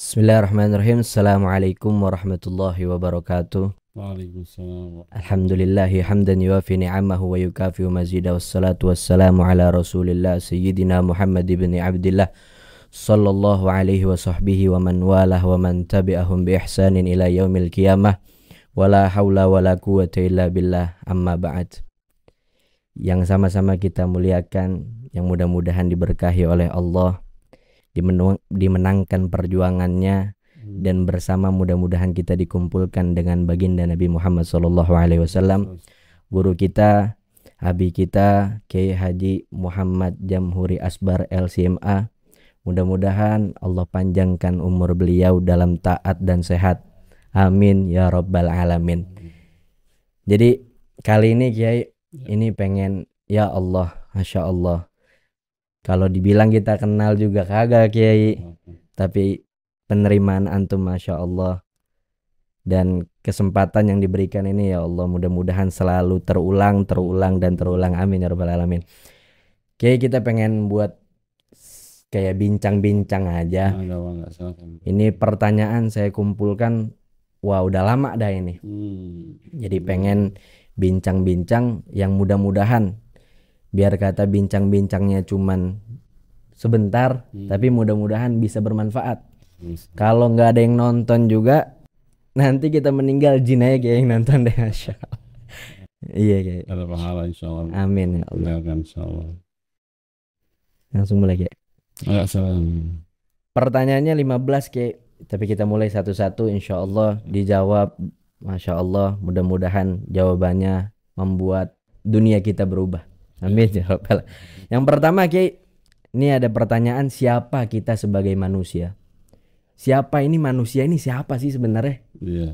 Bismillahirrahmanirrahim. Assalamualaikum warahmatullahi wabarakatuh. Waalaikumsalam. Alhamdulillahi hamdan yuafi ni'amahu wa yukafi'u mazidah, wassalatu wassalamu ala rasulillah sayyidina Muhammad ibn Abdillah sallallahu alaihi wa sahbihi wa man walah wa man tabi'ahum bi ihsanin ila yaumil qiyamah wa la hawla wa la quwwata illa billah, amma ba'd. Yang sama-sama kita muliakan, yang mudah-mudahan diberkahi oleh Allah, dimenangkan perjuangannya, dan bersama mudah-mudahan kita dikumpulkan dengan baginda Nabi Muhammad SAW, guru kita, Habib kita, Kiai Haji Muhammad Jamhuri Asbar LCMA. Mudah-mudahan Allah panjangkan umur beliau dalam taat dan sehat. Amin ya rabbal alamin. Jadi kali ini Kiai, ini pengen, ya Allah, Masya Allah, kalau dibilang kita kenal juga kagak Kiai, tapi penerimaan antum Masya Allah, dan kesempatan yang diberikan ini ya Allah mudah-mudahan selalu terulang dan terulang, amin ya rabbal alamin. Kiai, kita pengen buat kayak bincang-bincang aja. Ini pertanyaan saya kumpulkan, wah udah lama dah ini. Jadi pengen bincang-bincang yang mudah-mudahan, biar kata bincang-bincangnya cuman sebentar, tapi mudah-mudahan bisa bermanfaat. Kalau nggak ada yang nonton juga, nanti kita meninggal jin aja kayak yang nonton deh, Masya Allah. Iya kayak. Ada pahala insyaallah. Amin ya Allah. Insyaallah. Langsung mulai kayak. Salam. Pertanyaannya 15 kayak, tapi kita mulai satu-satu, insya Allah dijawab. Masya Allah, mudah-mudahan jawabannya membuat dunia kita berubah. Amin ya Rabbal. Yang pertama Ki, ini ada pertanyaan, siapa kita sebagai manusia? Siapa ini manusia ini, siapa sih sebenarnya? Iya.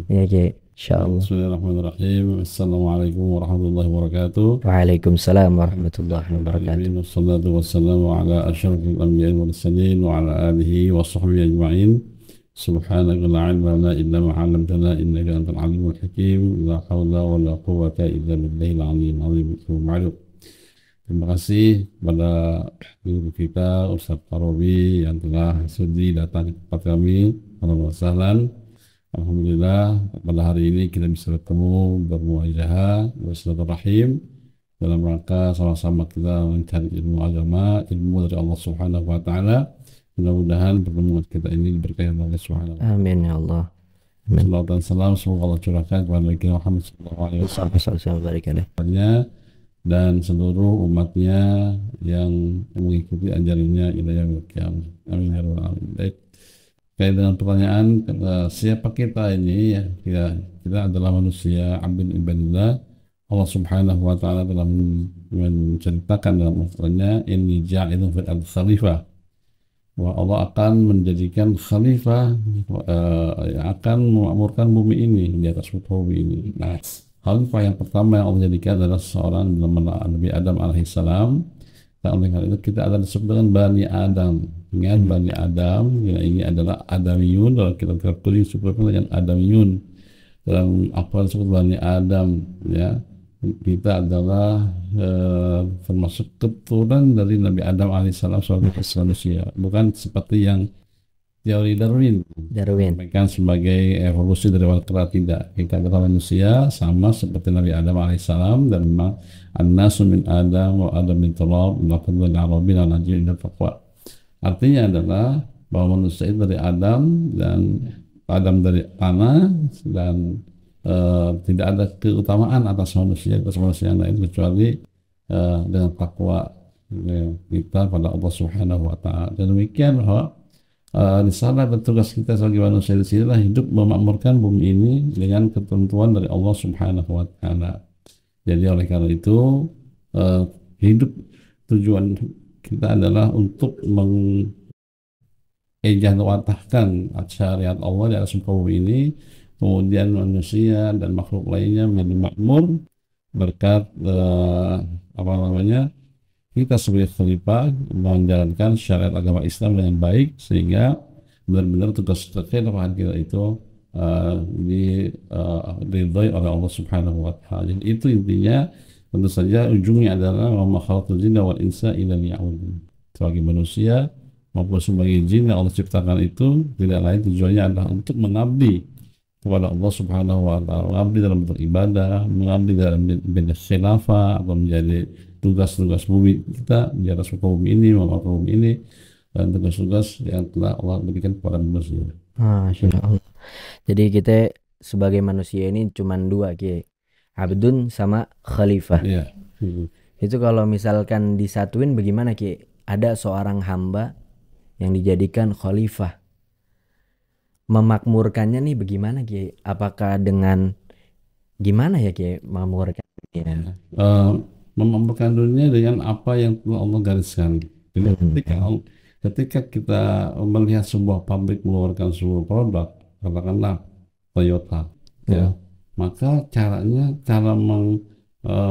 Ya Ki, insyaallah. Bismillahirrahmanirrahim. Assalamualaikum warahmatullahi wabarakatuh. Waalaikumsalam warahmatullahi wabarakatuh. Wassalatu wassalamu ala asyrafil anbiya'i wal mursalin wa ala alihi wa sahbihi ajma'in. Subhanaka la ilma lana illa ma 'allamtana innaka antal alimul hakim. La haula wa la quwwata illa billahil aliyyil azim. Terima kasih kepada guru kita Ustaz Farobi yang telah sudi datang ke tempat kami. Alhamdulillah, alhamdulillah pada hari ini kita bisa bertemu, bermuajahah, bersilaturahim dalam rangka sama-sama kita mencari ilmu agama, ilmu dari Allah Subhanahu wa taala. Mudah-mudahan pertemuan kita ini diberkahi oleh Allah Subhanahu wa taala. Amin ya Allah. Amin. Salawat dan salam semoga Allah curahkan kepada Nabi Muhammad sallallahu alaihi wasallam dan seluruh umatnya yang mengikuti ajarannya ila yaumil qiyamah. Amin ya rabbal alamin. Baik. Kait dengan pertanyaan siapa kita ini, ya kita adalah manusia abdul ibadillah. Allah Subhanahu wa taala telah menceritakan dalam Al-Qur'annya, inni ja'ilun fil ardi khalifah, bahwa Allah akan menjadikan khalifah yang akan memakmurkan bumi ini, di atas bumi ini. Nah, khalifah yang pertama yang Allah jadikan adalah seorang Nabi Adam alaihissalam. Dan oleh karena itu kita adalah disebut dengan Bani Adam. Ingat Bani Adam, ya, ini adalah Adamiyun. Dalam kitab kuning disebutkan dengan Adamiyun. Dalam apa disebut Bani Adam, ya, kita adalah termasuk keturunan dari Nabi Adam alaihissalam sebagai manusia, bukan seperti yang teori Darwin sampaikan sebagai evolusi dari awal kera. Tidak, kita adalah manusia sama seperti Nabi Adam alaihissalam, dan memang an-nasu min Adam wa Adam min turab wa kullu arabin ala najin taqwa. Artinya adalah bahwa manusia itu dari Adam, dan Adam dari tanah, dan tidak ada keutamaan atas manusia yang lain kecuali dengan takwa kita pada Allah Subhanahu wa taala. Dan demikian bahwa risalah dan tugas kita sebagai manusia di sini adalah hidup memakmurkan bumi ini dengan ketentuan dari Allah Subhanahu wa taala. Jadi oleh karena itu hidup, tujuan kita adalah untuk mengejawantahkan syariat Allah di atas muka bumi ini, kemudian manusia dan makhluk lainnya menjadi makmur berkat kita sebagai khalifah menjalankan syariat agama Islam dengan baik, sehingga benar-benar tugas kekhilafan kita itu diridhai oleh Allah Subhanahu wa taala. Jadi itu intinya. Tentu saja ujungnya adalah wa ma khalaqtul jinna wal insa illa liya'budun. Sebagai manusia maupun sebagai jin yang Allah ciptakan itu tidak lain tujuannya adalah untuk mengabdi kepada Allah Subhanahu wa taala, mengabdi dalam beribadah, mengabdi dalam menjadi khilafah atau menjadi tugas-tugas bumi kita di atas muka bumi ini, muka bumi ini, dan tugas-tugas yang telah Allah berikan kepada manusia. Masya Allah. Jadi kita sebagai manusia ini cuma dua, Ki. Abdun sama khalifah. Iya. Itu kalau misalkan disatuin bagaimana, Ki? Ada seorang hamba yang dijadikan khalifah. Memakmurkannya nih bagaimana, Ki? Apakah dengan gimana ya, Ki, memakmurkannya? Memakmurkan dunia dengan apa yang telah Allah gariskan. Jadi ketika kita melihat sebuah pabrik mengeluarkan sebuah produk, katakanlah Toyota, ya, maka caranya, cara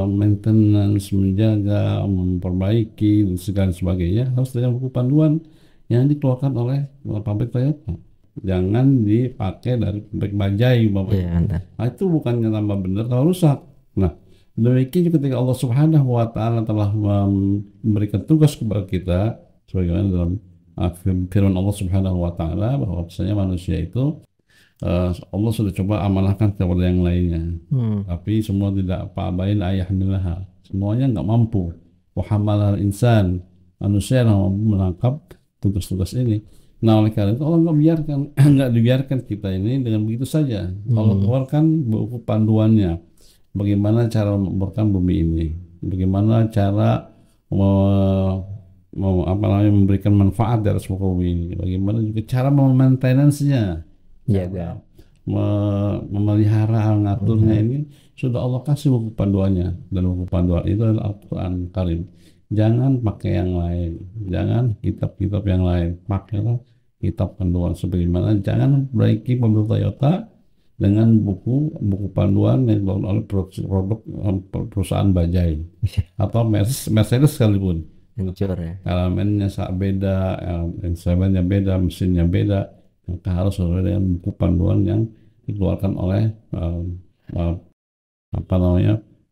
maintenance, menjaga, memperbaiki, dan segala sebagainya harus dengan buku panduan yang dikeluarkan oleh pabrik Toyota. Jangan dipakai dari pabrik bajai, nah, itu bukannya tambah benar, kalau rusak. Nah, demikian ketika Allah Subhanahu wa taala telah memberikan tugas kepada kita, sebagaimana dalam firman Allah Subhanahu wa taala bahwa misalnya manusia itu Allah sudah coba amanahkan kepada yang lainnya, tapi semua tidak pa'abain ayahmilaha, semuanya nggak mampu. Wa hamalal insan, manusia yang mampu menangkap tugas-tugas ini. Nah, oleh karena itu Allah nggak dibiarkan kita ini dengan begitu saja. Allah keluarkan buku panduannya, bagaimana cara memurkan bumi ini, bagaimana cara memberikan manfaat dari muka bumi ini, bagaimana juga cara memaintenance-nya, jaga, memelihara, ngaturnya. Ini sudah Allah kasih buku panduannya, dan buku panduan itu adalah Al-Quran Karim. Jangan pakai yang lain, jangan kitab-kitab yang lain, pakailah kitab panduan sebagaimana. Jangan perbaiki mobil Toyota dengan buku panduan yang dibangun oleh perusahaan bajai atau Mercedes sekalipun. Elemennya beda, elemennya beda, mesinnya beda, maka harus sesuai dengan buku panduan yang dikeluarkan oleh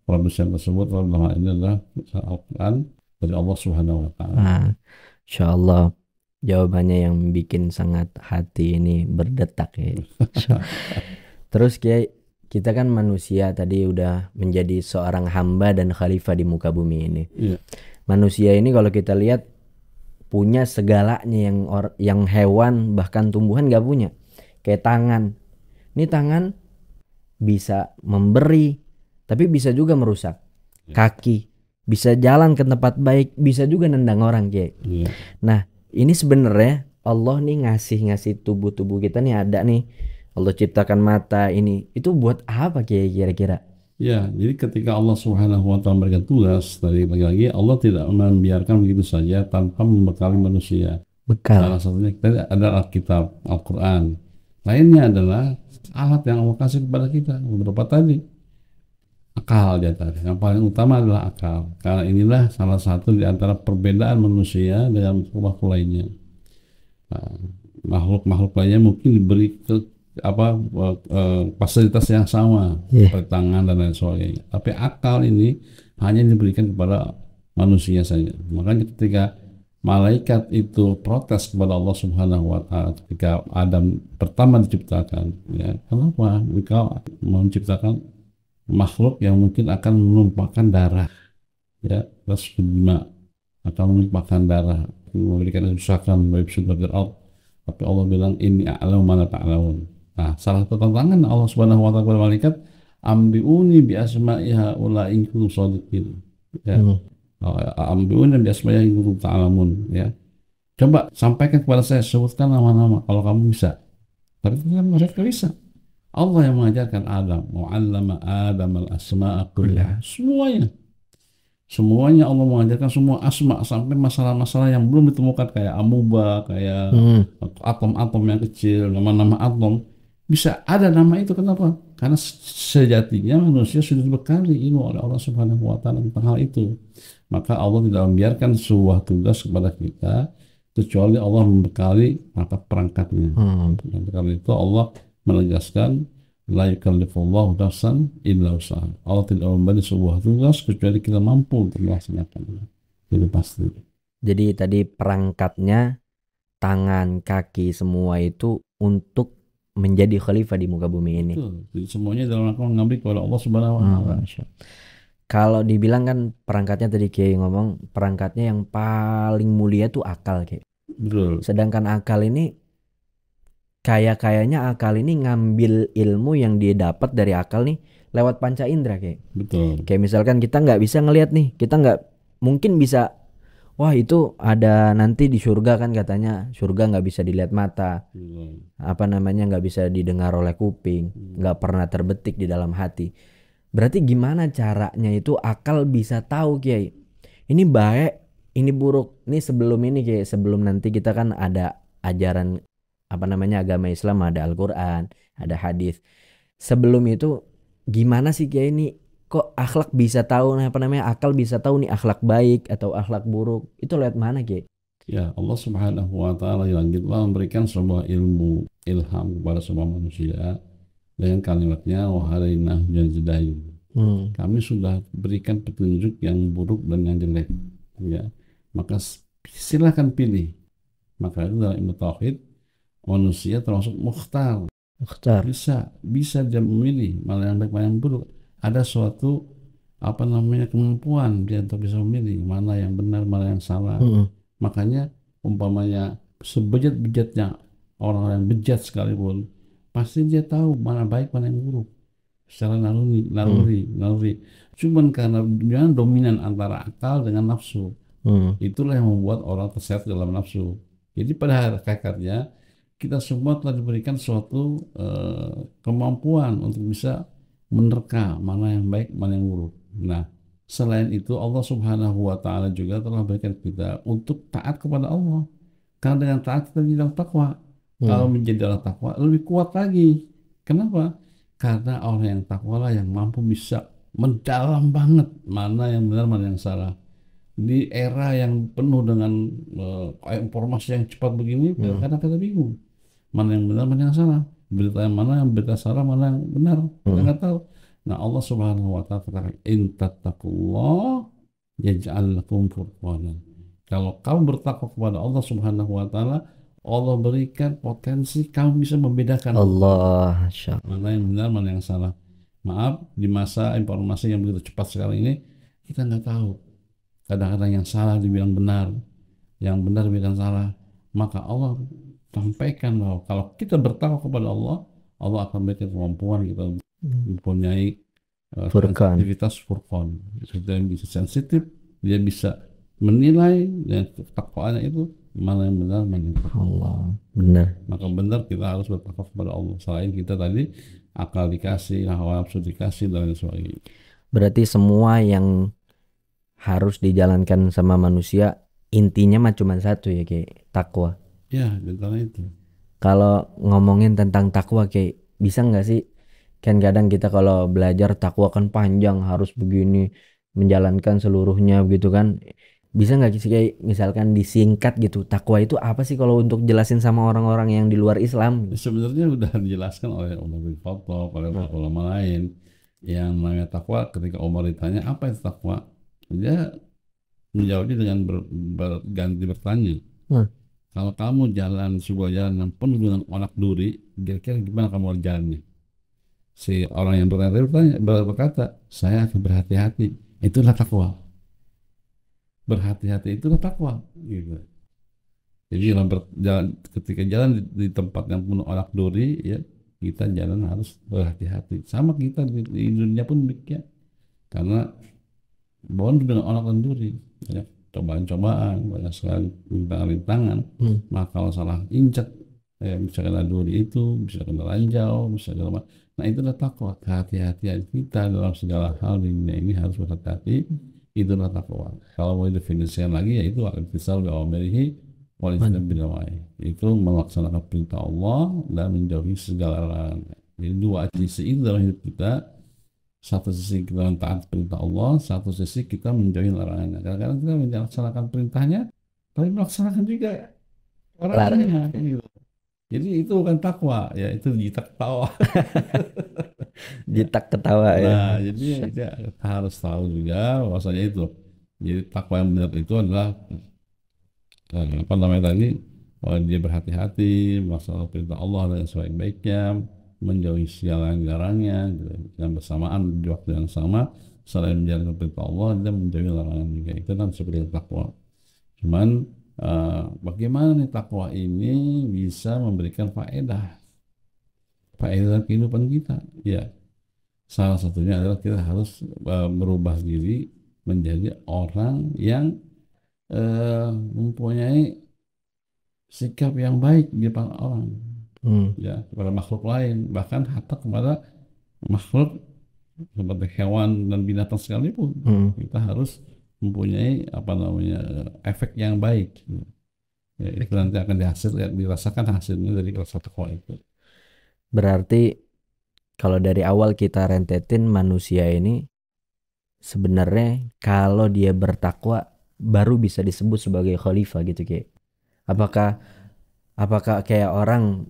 produsen tersebut. Dalam hal ini adalah Al-Quran dari Allah Subhanahu wa taala. Insyaallah jawabannya yang bikin sangat hati ini berdetak ya. Terus kita kan manusia tadi udah menjadi seorang hamba dan khalifah di muka bumi ini. Manusia ini kalau kita lihat punya segalanya yang hewan bahkan tumbuhan nggak punya. Kayak tangan. Ini tangan bisa memberi tapi bisa juga merusak. Kaki bisa jalan ke tempat baik, bisa juga nendang orang, Kiai. Nah, ini sebenarnya Allah nih ngasih tubuh kita nih ada nih. Allah ciptakan mata ini. Itu buat apa, Kiai, kira-kira? Ya, jadi ketika Allah Subhanahu wa taala memberikan tugas, tadi lagi Allah tidak membiarkan begitu saja tanpa membekali manusia. Salah satunya kita ada Alkitab, Al-Quran. Lainnya adalah alat yang Allah kasih kepada kita. Beberapa tadi akal di antara. Yang paling utama adalah akal. Karena inilah salah satu di antara perbedaan manusia dengan makhluk lainnya. Makhluk lainnya mungkin diberi fasilitas yang sama, seperti tangan dan lain sebagainya. Tapi akal ini hanya diberikan kepada manusia saja. Makanya ketika malaikat itu protes kepada Allah Subhanahu wa taala ketika Adam pertama diciptakan, ya, kenapa engkau menciptakan makhluk yang mungkin akan menumpahkan darah, ya, rasma akan menumpahkan darah, memberikan kerusakan bagi sudut al. Tapi Allah bilang ini a'lamu ma la ta'lamun. Nah, salah satu tantangan Allah Subhanahu wa taala kepada malaikat, ambiuni bi asma'i haula in kuntum shadiqin. Ya. Ambiuni bi asma'i in kuntum ta'lamun, ya. Coba sampaikan kepada saya, sebutkan nama-nama kalau kamu bisa. Tapi kan mereka bisa. Allah yang mengajarkan Adam, mu'allama Adam al-asma'a kullaha. Semuanya Allah mengajarkan semua asma sampai masalah-masalah yang belum ditemukan kayak amuba, kayak atom-atom yang kecil, nama-nama atom bisa ada nama itu. Kenapa? Karena sejatinya manusia sudah dibekali ilmu oleh Allah Subhanahu wa taala tentang hal itu. Maka Allah tidak membiarkan sebuah tugas kepada kita kecuali Allah membekali perangkat-perangkatnya. Karena itu Allah menegaskan la yukallifullahu nafsan illa wus'aha. Allah tidak memberi sebuah tugas kecuali kita mampu untuk melaksanakannya. Itu pasti. Jadi tadi perangkatnya tangan, kaki semua itu untuk menjadi khalifah di muka bumi ini. Betul. Jadi semuanya dalam rangka mengabdi kepada Allah Subhanahu wa taala. Kalau dibilang kan perangkatnya tadi Kiai ngomong perangkatnya yang paling mulia tuh akal Kiai. Betul. Sedangkan akal ini kayaknya akal ini ngambil ilmu yang dia dapat dari akal nih lewat panca indera Kiai. Betul. Kayak misalkan kita nggak bisa ngelihat nih, kita nggak mungkin bisa, wah itu ada nanti di surga kan katanya, surga nggak bisa dilihat mata, apa namanya nggak bisa didengar oleh kuping, nggak pernah terbetik di dalam hati. Berarti gimana caranya itu akal bisa tahu Kiai, ini baik, ini buruk, ini sebelum ini Kiai, sebelum nanti kita kan ada ajaran apa namanya agama Islam, ada Al-Quran, ada hadis. Sebelum itu gimana sih Kiai ini kok akhlak bisa tahu, apa namanya akal bisa tahu nih akhlak baik atau akhlak buruk, itu lewat mana Kiai? Ya, Allah Subhanahu wa taala yang telah memberikan sebuah ilmu ilham kepada semua manusia dengan kalimatnya wahalaina janjidain. Kami sudah berikan petunjuk yang buruk dan yang jelek, ya. Maka silahkan pilih. Maka itu dalam ilmu tauhid manusia termasuk mukhtar. Bisa dia memilih mana yang baik mana yang buruk. Ada suatu apa namanya kemampuan dia untuk bisa memilih mana yang benar mana yang salah. Makanya umpamanya sebejat-bejatnya orang yang bejat sekalipun pasti dia tahu mana baik mana yang buruk secara naluri. Cuman karena dominan antara akal dengan nafsu, itulah yang membuat orang terseret dalam nafsu. Jadi pada hakikatnya kita semua telah diberikan suatu kemampuan untuk bisa menerka mana yang baik mana yang buruk. Nah, selain itu Allah Subhanahu wa taala juga telah berikan kita untuk taat kepada Allah. Karena dengan taat kita menjadi takwa. Kalau menjadi orang takwa lebih kuat lagi. Kenapa? Karena orang yang takwa lah yang mampu bisa mendalam banget mana yang benar mana yang salah. Di era yang penuh dengan informasi yang cepat begini, kadang kita bingung mana yang benar mana yang salah, berita yang mana yang berita salah mana yang benar, kita nggak tahu. Nah, Allah Subhanahu wa taala katakan in tattaqullah yaj'al lakum furqanan. Kalau kamu bertakwa kepada Allah Subhanahu wa taala, Allah berikan potensi kamu bisa membedakan Allah mana yang benar mana yang salah. Maaf, di masa informasi yang begitu cepat sekarang ini kita nggak tahu. Kadang-kadang yang salah dibilang benar, yang benar dibilang salah. Maka Allah sampaikan bahwa kalau kita bertakwa kepada Allah, Allah akan berikan kemampuan kita mempunyai sensitivitas furqan. Dia bisa sensitif, dia bisa menilai dan ketakwaannya itu mana yang benar mana yang salah. Allah benar. Maka benar kita harus bertakwa kepada Allah. Selain kita tadi akal dikasih, hawa nafsu dikasih dan lain sebagainya. Berarti semua yang harus dijalankan sama manusia intinya mah cuma satu ya kayak takwa. Ya, tentang itu. Kalau ngomongin tentang takwa kayak bisa nggak sih? Kan kadang kita kalau belajar takwa kan panjang harus begini menjalankan seluruhnya gitu kan. Bisa nggak sih kayak misalkan disingkat gitu, takwa itu apa sih kalau untuk jelasin sama orang-orang yang di luar Islam? Sebenarnya sudah dijelaskan oleh Umar bin Khattab, oleh ulama lain. Yang namanya takwa, ketika Umar ditanya apa itu takwa, dia menjawabnya dengan berganti bertanya. Kalau kamu jalan sebuah jalan yang penuh dengan onak duri, kira-kira gimana kamu jalannya? Si orang yang berkata, saya akan berhati-hati. Itulah takwa. Berhati-hati itulah takwa. Gitu. Jadi ketika jalan di tempat yang penuh onak duri, ya kita jalan harus berhati-hati. Sama kita di dunia pun demikian. Karena bond dengan onak dan duri, ya. Cobaan-cobaan, banyak sekali rintangan-rintangan. Maka kalau salah injak, bisa kena duri itu, bisa kena ranjau, bisa kena. Nah, itulah takwa. Kehati-hatian kita dalam segala hal di dunia ini harus berhati-hati. Itulah takwa. Kalau mau definisikan lagi, yaitu al-imtisal bi awamirihi wal ijtinab bi nawahi. Itu melaksanakan perintah Allah dan menjauhi segala larangan. Jadi dua sisi itu dalam hidup kita. Satu sisi kita taat perintah Allah, satu sisi kita menjauhi larangannya. Kadang-kadang kita melaksanakan perintahnya, tapi melaksanakan juga larangannya. Gitu. Jadi itu bukan takwa, ya itu jitak ketawa. Jitak ketawa ya. Nah, jadi kita harus tahu juga bahwasanya itu. Jadi takwa yang benar itu adalah apa namanya tadi, dia berhati-hati melaksanakan perintah Allah dengan sebaik-baiknya, menjauhi segala yang dilarangnya, gitu. Dan bersamaan di waktu yang sama selain menjalankan perintah Allah dia menjauhi larangan juga. Itu kan seperti takwa. Cuman bagaimana nih takwa ini bisa memberikan faedah kehidupan kita? Ya, salah satunya adalah kita harus merubah diri menjadi orang yang mempunyai sikap yang baik di depan orang, ya, kepada makhluk lain, bahkan hatta kepada makhluk seperti hewan dan binatang sekalipun. Kita harus mempunyai efek yang baik. Ya, itu nanti akan dirasakan hasilnya dari rasa takwa itu. Berarti kalau dari awal kita rentetin, manusia ini sebenarnya kalau dia bertakwa baru bisa disebut sebagai khalifah gitu kayak. Apakah kayak orang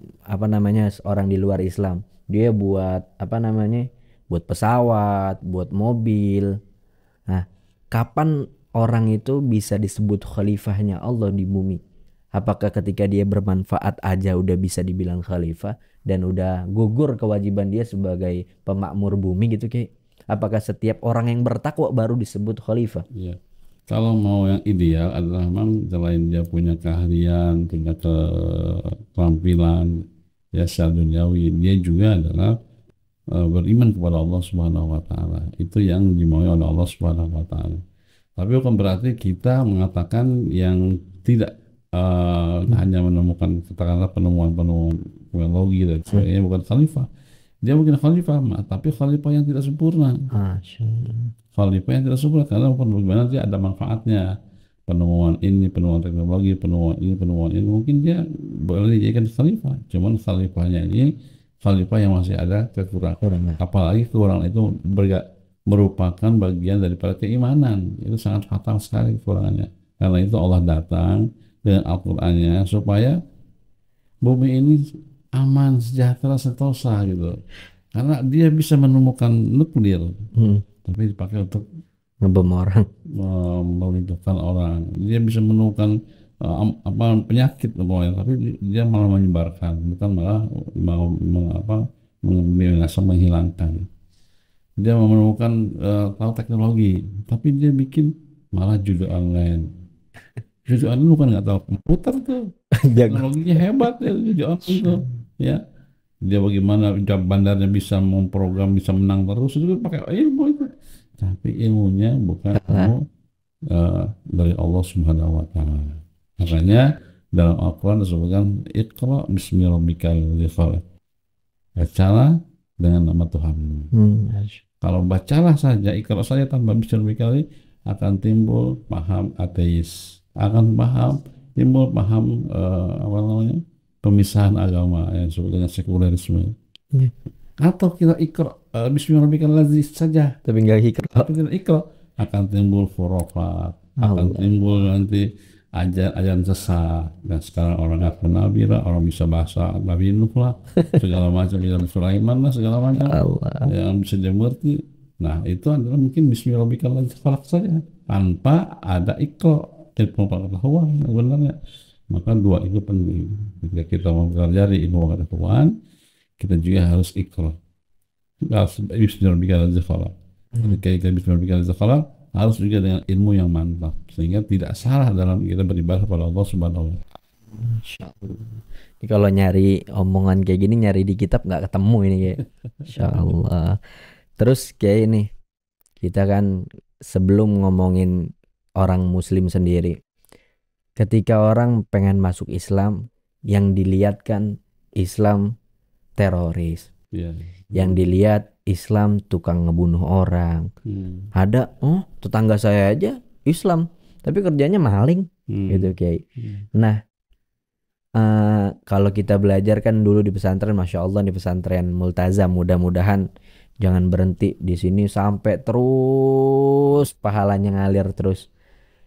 orang di luar Islam, dia buat buat pesawat, buat mobil. Nah, kapan orang itu bisa disebut khalifahnya Allah di bumi? Apakah ketika dia bermanfaat aja udah bisa dibilang khalifah dan udah gugur kewajiban dia sebagai pemakmur bumi gitu kayak? Apakah setiap orang yang bertakwa baru disebut khalifah? Ya. Kalau mau yang ideal adalah memang selain dia punya keahlian, punya keterampilan ya secara duniawi, dia juga adalah beriman kepada Allah Subhanahu wa taala. Itu yang dimaui oleh Allah Subhanahu wa taala. Tapi bukan berarti kita mengatakan yang tidak hanya menemukan katakanlah penemuan-penemuan teknologi dan sebagainya bukan khalifah. Dia mungkin khalifah, tapi khalifah yang tidak sempurna. Khalifah yang tidak sempurna karena bagaimana dia ada manfaatnya. Penemuan ini, penemuan teknologi, penemuan ini mungkin dia boleh dijadikan khalifah. Cuman khalifahnya ini khalifah yang masih ada kekurangan. Apalagi kekurangan itu merupakan bagian daripada keimanan. Itu sangat fatal sekali kekurangannya. Karena itu Allah datang dengan Al-Qur'annya supaya bumi ini aman, sejahtera, sentosa gitu. Karena dia bisa menemukan nuklir, tapi dipakai untuk ngebom orang, melumpuhkan orang. Dia bisa menemukan penyakit, tapi dia malah menyebarkan, bukan malah menghilangkan. Dia menemukan tahu teknologi, tapi dia bikin malah judi online. Judi online bukan nggak tahu komputer tuh, teknologinya hebat ya judi online itu, ya. Dia bagaimana bandarnya bisa memprogram, bisa menang terus itu pakai ilmu itu. Tapi ilmunya bukan ilmu dari Allah Subhanahu wa taala. Makanya dalam Al-Qur'an disebutkan Iqra bismi rabbikal ladzi khalaq. Bacalah dengan nama Tuhanmu. Kalau bacalah saja, Iqra saja tanpa bismi rabbikal akan timbul paham ateis, akan timbul paham pemisahan agama yang disebut dengan sekulerisme. Atau kita Iqra bismillahirrahmanirrahim saja tapi nggak Iqra akan timbul khurafat, akan timbul nanti ajaran sesat. Dan sekarang orang ngaku nabi lah, orang bisa bahasa Nabi Nuh lah, segala macam, bisa Sulaiman lah, segala macam yang bisa dia mengerti. Nah itu adalah mungkin bismillahirrahmanirrahim saja tanpa ada Iqra, ilmu pengetahuan sebenarnya. Maka dua itu penting. Ketika kita mempelajari ilmu pengetahuan, kita juga harus Iqra. Bismillahirrahmanirrahim. Ketika kita bismillahirrahmanirrahim harus juga dengan ilmu yang mantap sehingga tidak salah dalam kita beribadah kepada Allah Subhanahu wa taala. Insyaallah. Ini kalau nyari omongan kayak gini nyari di kitab nggak ketemu ini kayak. Insyaallah. Terus kayak ini kita kan sebelum ngomongin orang muslim sendiri, ketika orang pengen masuk Islam, yang dilihat kan Islam teroris, yang dilihat Islam tukang ngebunuh orang. Ada tetangga saya aja Islam tapi kerjanya maling gitu kayak. Nah kalau kita belajar kan dulu di pesantren, masya Allah di pesantren Multazam, mudah-mudahan jangan berhenti di sini sampai terus pahalanya ngalir terus.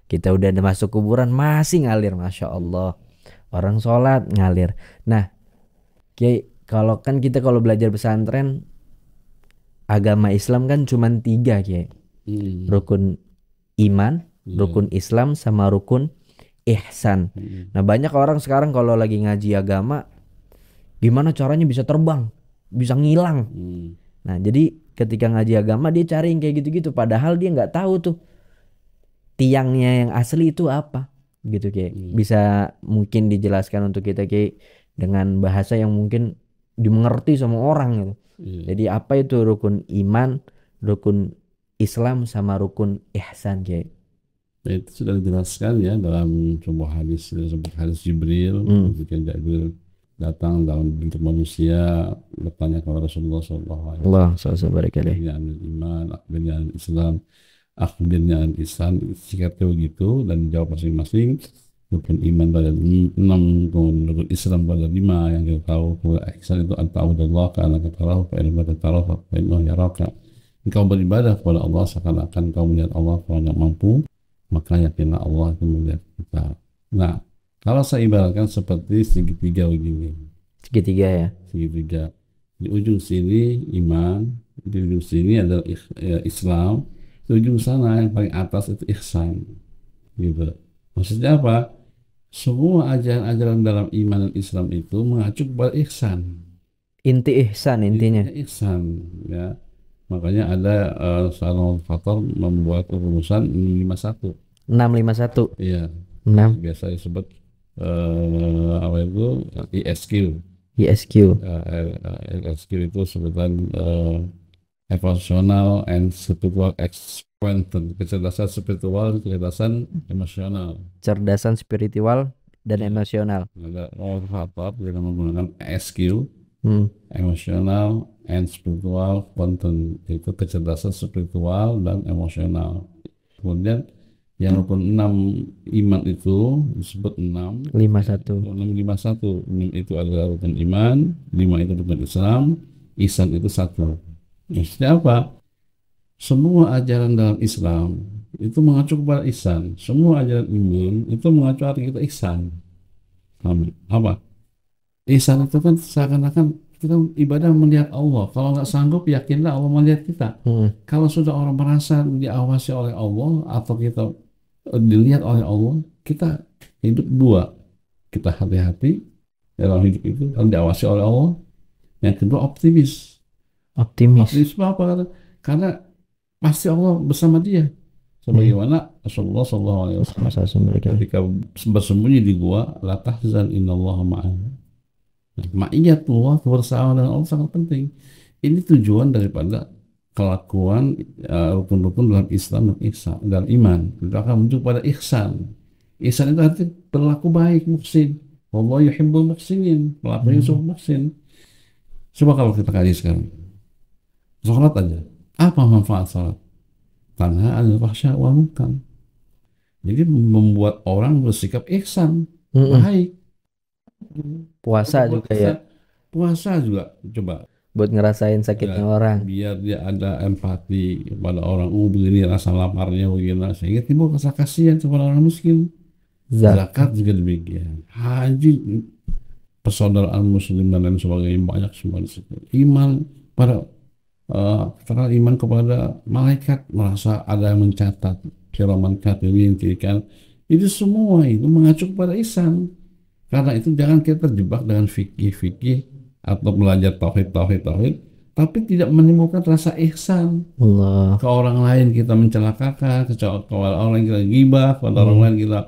Kita udah masuk kuburan masih ngalir, masya Allah. Orang sholat ngalir. Nah kayak kalau belajar pesantren, agama Islam kan cuma 3 kayak. Rukun iman, rukun Islam, sama rukun ihsan. Nah, banyak orang sekarang kalau lagi ngaji agama, gimana caranya bisa terbang, bisa ngilang. Nah, jadi ketika ngaji agama dia cari yang kayak gitu-gitu, padahal dia nggak tahu tuh tiangnya yang asli itu apa, gitu kayak. Bisa mungkin dijelaskan untuk kita kayak dengan bahasa yang mungkin dimengerti sama orang gitu. Jadi apa itu rukun iman, rukun Islam sama rukun ihsan kayak. Itu sudah dijelaskan ya dalam sebuah hadis, disebut hadis Jibril. Ketika Jibril datang dalam bentuk manusia bertanya kepada Rasulullah SAW, Allah SWT iman, akhirnya Islam, akhirnya Islam, sikapnya begitu, dan jawab masing-masing. Rukun iman pada 6, rukun Islam pada 5 yang kita tahu. Ihsan itu anta'budallah ka'annaka tarahu fa in lam takun tarahu fa innahu yaraka. Engkau beribadah kepada Allah seakan-akan kau melihat Allah. Kalau nggak mampu, maka yakinlah Allah itu melihat kita. Nah, kalau saya ibaratkan seperti segitiga begini. Segitiga ya? Segitiga. Di ujung sini iman, di ujung sini adalah Islam, di ujung sana yang paling atas itu ihsan. Gitu. Maksudnya apa? Semua ajaran-ajaran dalam iman dan Islam itu mengacu kepada ihsan. Inti ihsan intinya. Ihsan, ya. Makanya ada Salman Fathar membuat rumusan 651. 651. Iya. 6. Biasa disebut apa itu ISQ. ISQ. ISQ itu sebutan emotional and spiritual expansion, kecerdasan spiritual, kecerdasan emosional. Cerdasan spiritual dan emosional. Ada Salman Fathar dengan menggunakan ISQ. Emotional and spiritual content, itu kecerdasan spiritual dan emosional. Kemudian yang rukun 6 iman itu disebut 51. 651. 6 itu adalah rukun iman, 5 itu rukun Islam, ihsan itu 1. Maksudnya apa? Semua ajaran dalam Islam itu mengacu kepada ihsan. Semua ajaran iman itu mengacu kepada kita ihsan. Apa? Ihsan itu kan seakan-akan kita ibadah melihat Allah. Kalau nggak sanggup, yakinlah Allah melihat kita. Kalau sudah orang merasa diawasi oleh Allah atau kita dilihat oleh Allah, kita hidup dua. Kita hati-hati dalam hidup itu kalau diawasi oleh Allah. Yang kedua optimis. Optimisme apa? Karena pasti Allah bersama dia. Sebagaimana Rasulullah SAW ketika bersembunyi di gua, la tahzan innallaha ma'ana. Ma'iyatullah, kebersamaan dengan Allah sangat penting. Ini tujuan daripada kelakuan rukun-rukun dalam Islam dan ihsan dan iman. Itu akan menuju pada ihsan. Ihsan itu artinya berlaku baik, muhsin. Wallahu yuhibbul muhsinin. Pelakunya semua muhsin. Coba kalau kita kaji sekarang. Salat aja. Apa manfaat salat? Tanha anil fahsya wal munkar. Jadi membuat orang bersikap ihsan, baik. Puasa juga ya. Puasa juga coba buat ngerasain sakitnya orang. Biar dia ada empati kepada orang. Begini rasa laparnya begini. Sehingga timbul rasa kasihan kepada orang miskin. Zakat juga demikian. Haji, persaudaraan muslim dan lain sebagainya, banyak semua di situ. Iman pada iman kepada malaikat, merasa ada yang mencatat, kiraman katibin, kan itu semua itu mengacu kepada ihsan. Karena itu jangan kita terjebak dengan fikih atau belajar tauhid, tapi tidak menimbulkan rasa ihsan. Allah. Ke orang lain kita mencelakakan, ke orang lain kita gibah, ke orang lain kita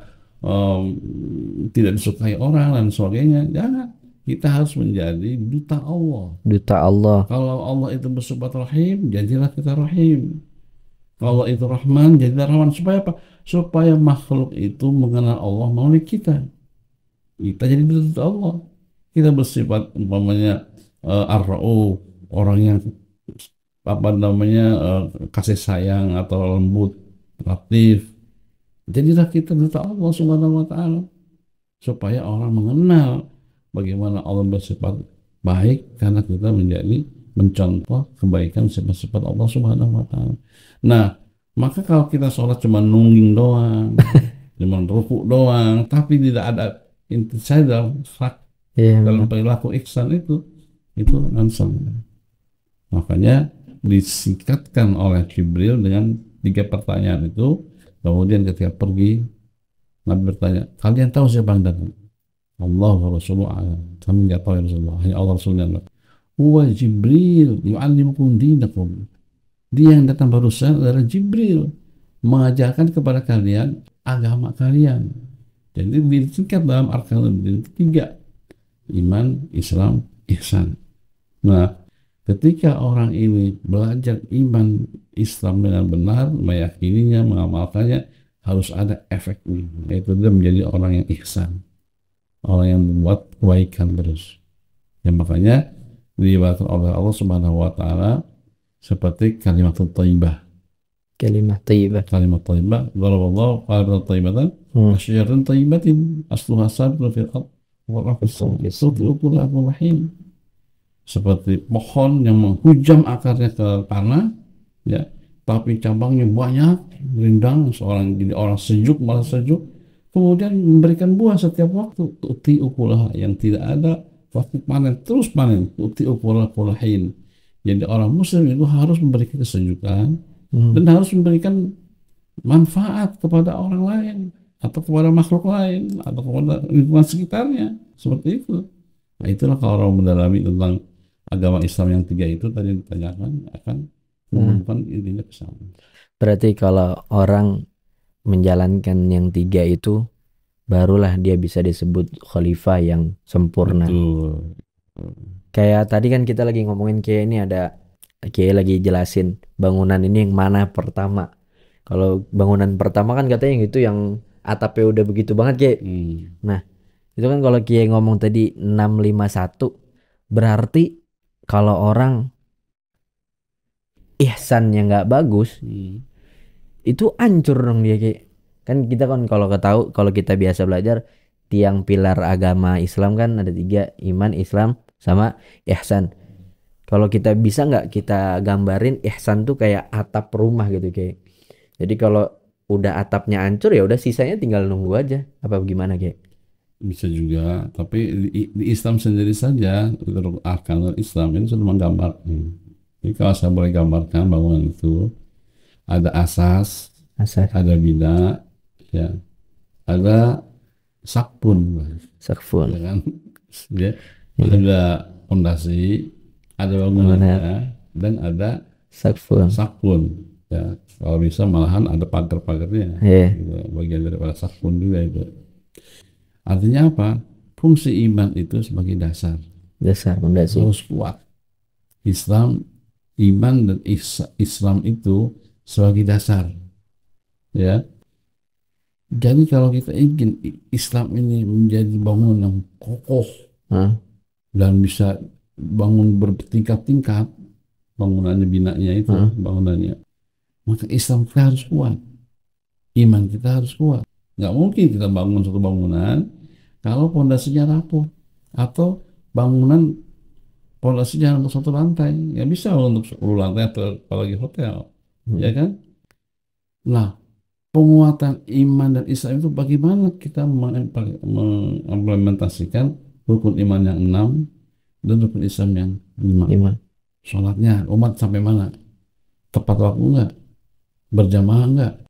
tidak disukai orang dan sebagainya. Jangan. Kita harus menjadi duta Allah. Duta Allah. Kalau Allah itu bersifat rahim, jadilah kita rahim. Kalau itu rahman, jadilah rahman. Supaya apa? Supaya makhluk itu mengenal Allah melalui kita. Kita jadi duta Allah. Kita bersifat umpamanya ar-ra'uf, orang yang kasih sayang atau lembut, latif. Jadilah kita duta Allah Subhanahu wa taala. Supaya orang mengenal bagaimana Allah bersifat baik, karena kita menjadi mencontoh kebaikan sifat-sifat Allah Subhanahu wa taala. Nah, maka kalau kita sholat cuma nungging doang, cuma rukuk doang, tapi tidak ada inti saya dalam perilaku ihsan itu nonsen. Makanya disingkatkan oleh Jibril dengan 3 pertanyaan itu. Kemudian ketika pergi Nabi bertanya, kalian tahu siapa yang datang? Allah wa Rasulullah a'lam. Kami nggak tahu ya Rasulullah, hanya Allah Rasulullah. Huwa Jibril yu'allimukum dinakum. Dia yang datang barusan adalah Jibril, mengajarkan kepada kalian agama kalian. Jadi disingkat dalam arkanul din itu 3. Iman, Islam, ihsan. Nah, ketika orang ini belajar iman Islam dengan benar, meyakininya, mengamalkannya, harus ada efeknya, yaitu dia menjadi orang yang ihsan, orang yang membuat kebaikan terus. Yang makanya diriwayatkan oleh Allah Subhanahu wa taala seperti kalimat thayyibah. Kalimat thayyibah. Kalimat thayyibah, daraballahu qalimatan thayyibatan asyjaratan thayyibatin asluha sabitun fil ardh wa rafis rahim. Seperti pohon yang menghujam akarnya ke tanah, ya, tapi cabangnya banyak, rindang, seorang jadi orang sejuk, malah sejuk, kemudian memberikan buah setiap waktu. Tu'ti ukulaha, yang tidak ada waktu panen, terus panen. Tu'ti ukulaha kulahin. Jadi orang muslim itu harus memberikan kesejukan dan harus memberikan manfaat kepada orang lain atau kepada makhluk lain atau kepada lingkungan sekitarnya, seperti itu. Nah, itulah kalau orang mendalami tentang agama Islam yang 3 itu tadi ditanyakan, akan menemukan intinya ke sana. Berarti kalau orang menjalankan yang 3 itu, barulah dia bisa disebut khalifah yang sempurna. Betul. Kayak tadi kan kita lagi ngomongin, kayak ini ada kayak lagi jelasin bangunan ini yang mana pertama. Kalau bangunan pertama kan katanya gitu yang atapnya udah begitu banget kayak. Nah, itu kan kalau kayak ngomong tadi 651, berarti kalau orang ihsannya nggak bagus, itu hancur dong dia kayak. Kan kita kan kalau kita biasa belajar tiang pilar agama Islam kan ada 3, iman, Islam, sama ihsan. Kalau kita bisa nggak kita gambarin ihsan tuh kayak atap rumah gitu kayak. Jadi kalau udah atapnya hancur ya udah sisanya tinggal nunggu aja. Apa gimana kayak? Bisa juga, tapi di Islam sendiri saja, arkanul Islam ini sudah menggambar. Jadi kalau saya boleh gambarkan bangunan itu ada asas, ada bina, ya, ada sakfun, ya kan? Ya, ada pondasi, ada bangunannya, dan ada sakfun. Ya, kalau bisa malahan ada pagar-pagarnya, gitu, bagian daripada sakfun juga itu. Artinya apa? Fungsi iman itu sebagai dasar pondasi, harus kuat. Islam, iman dan Islam itu sebagai dasar, ya. Jadi kalau kita ingin Islam ini menjadi bangunan yang kokoh dan bisa bangun bertingkat-tingkat, bangunannya, binanya itu, bangunannya, maka Islam kita harus kuat, iman kita harus kuat. Nggak mungkin kita bangun satu bangunan kalau pondasinya rapuh, atau bangunan pondasinya untuk 1 lantai, nggak bisa untuk 10 lantai atau apalagi hotel, ya kan? Nah, penguatan iman dan Islam itu bagaimana kita mengimplementasikan rukun iman yang 6 dan rukun Islam yang 5. Sholatnya umat sampai mana? Tepat waktu enggak? Berjamaah enggak?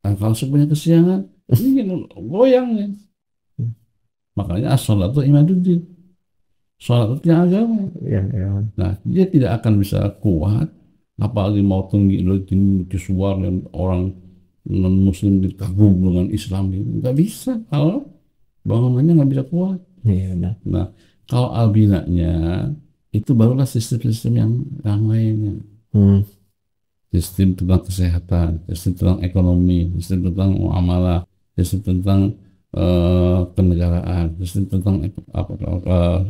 Nah, kalau sebenarnya kesiangan, ini goyang ya. Makanya as-sholatu imaduddin. Sholat itu yang agama. Nah, dia tidak akan bisa kuat, apalagi mau tinggi suara dan orang non-muslim dikagum dengan Islam itu. Nggak bisa kalau bangunannya nggak bisa kuat. Nah, kalau albinanya itu barulah sistem-sistem yang lainnya. Sistem tentang kesehatan, sistem tentang ekonomi, sistem tentang muamalah, sistem tentang kenegaraan, sistem tentang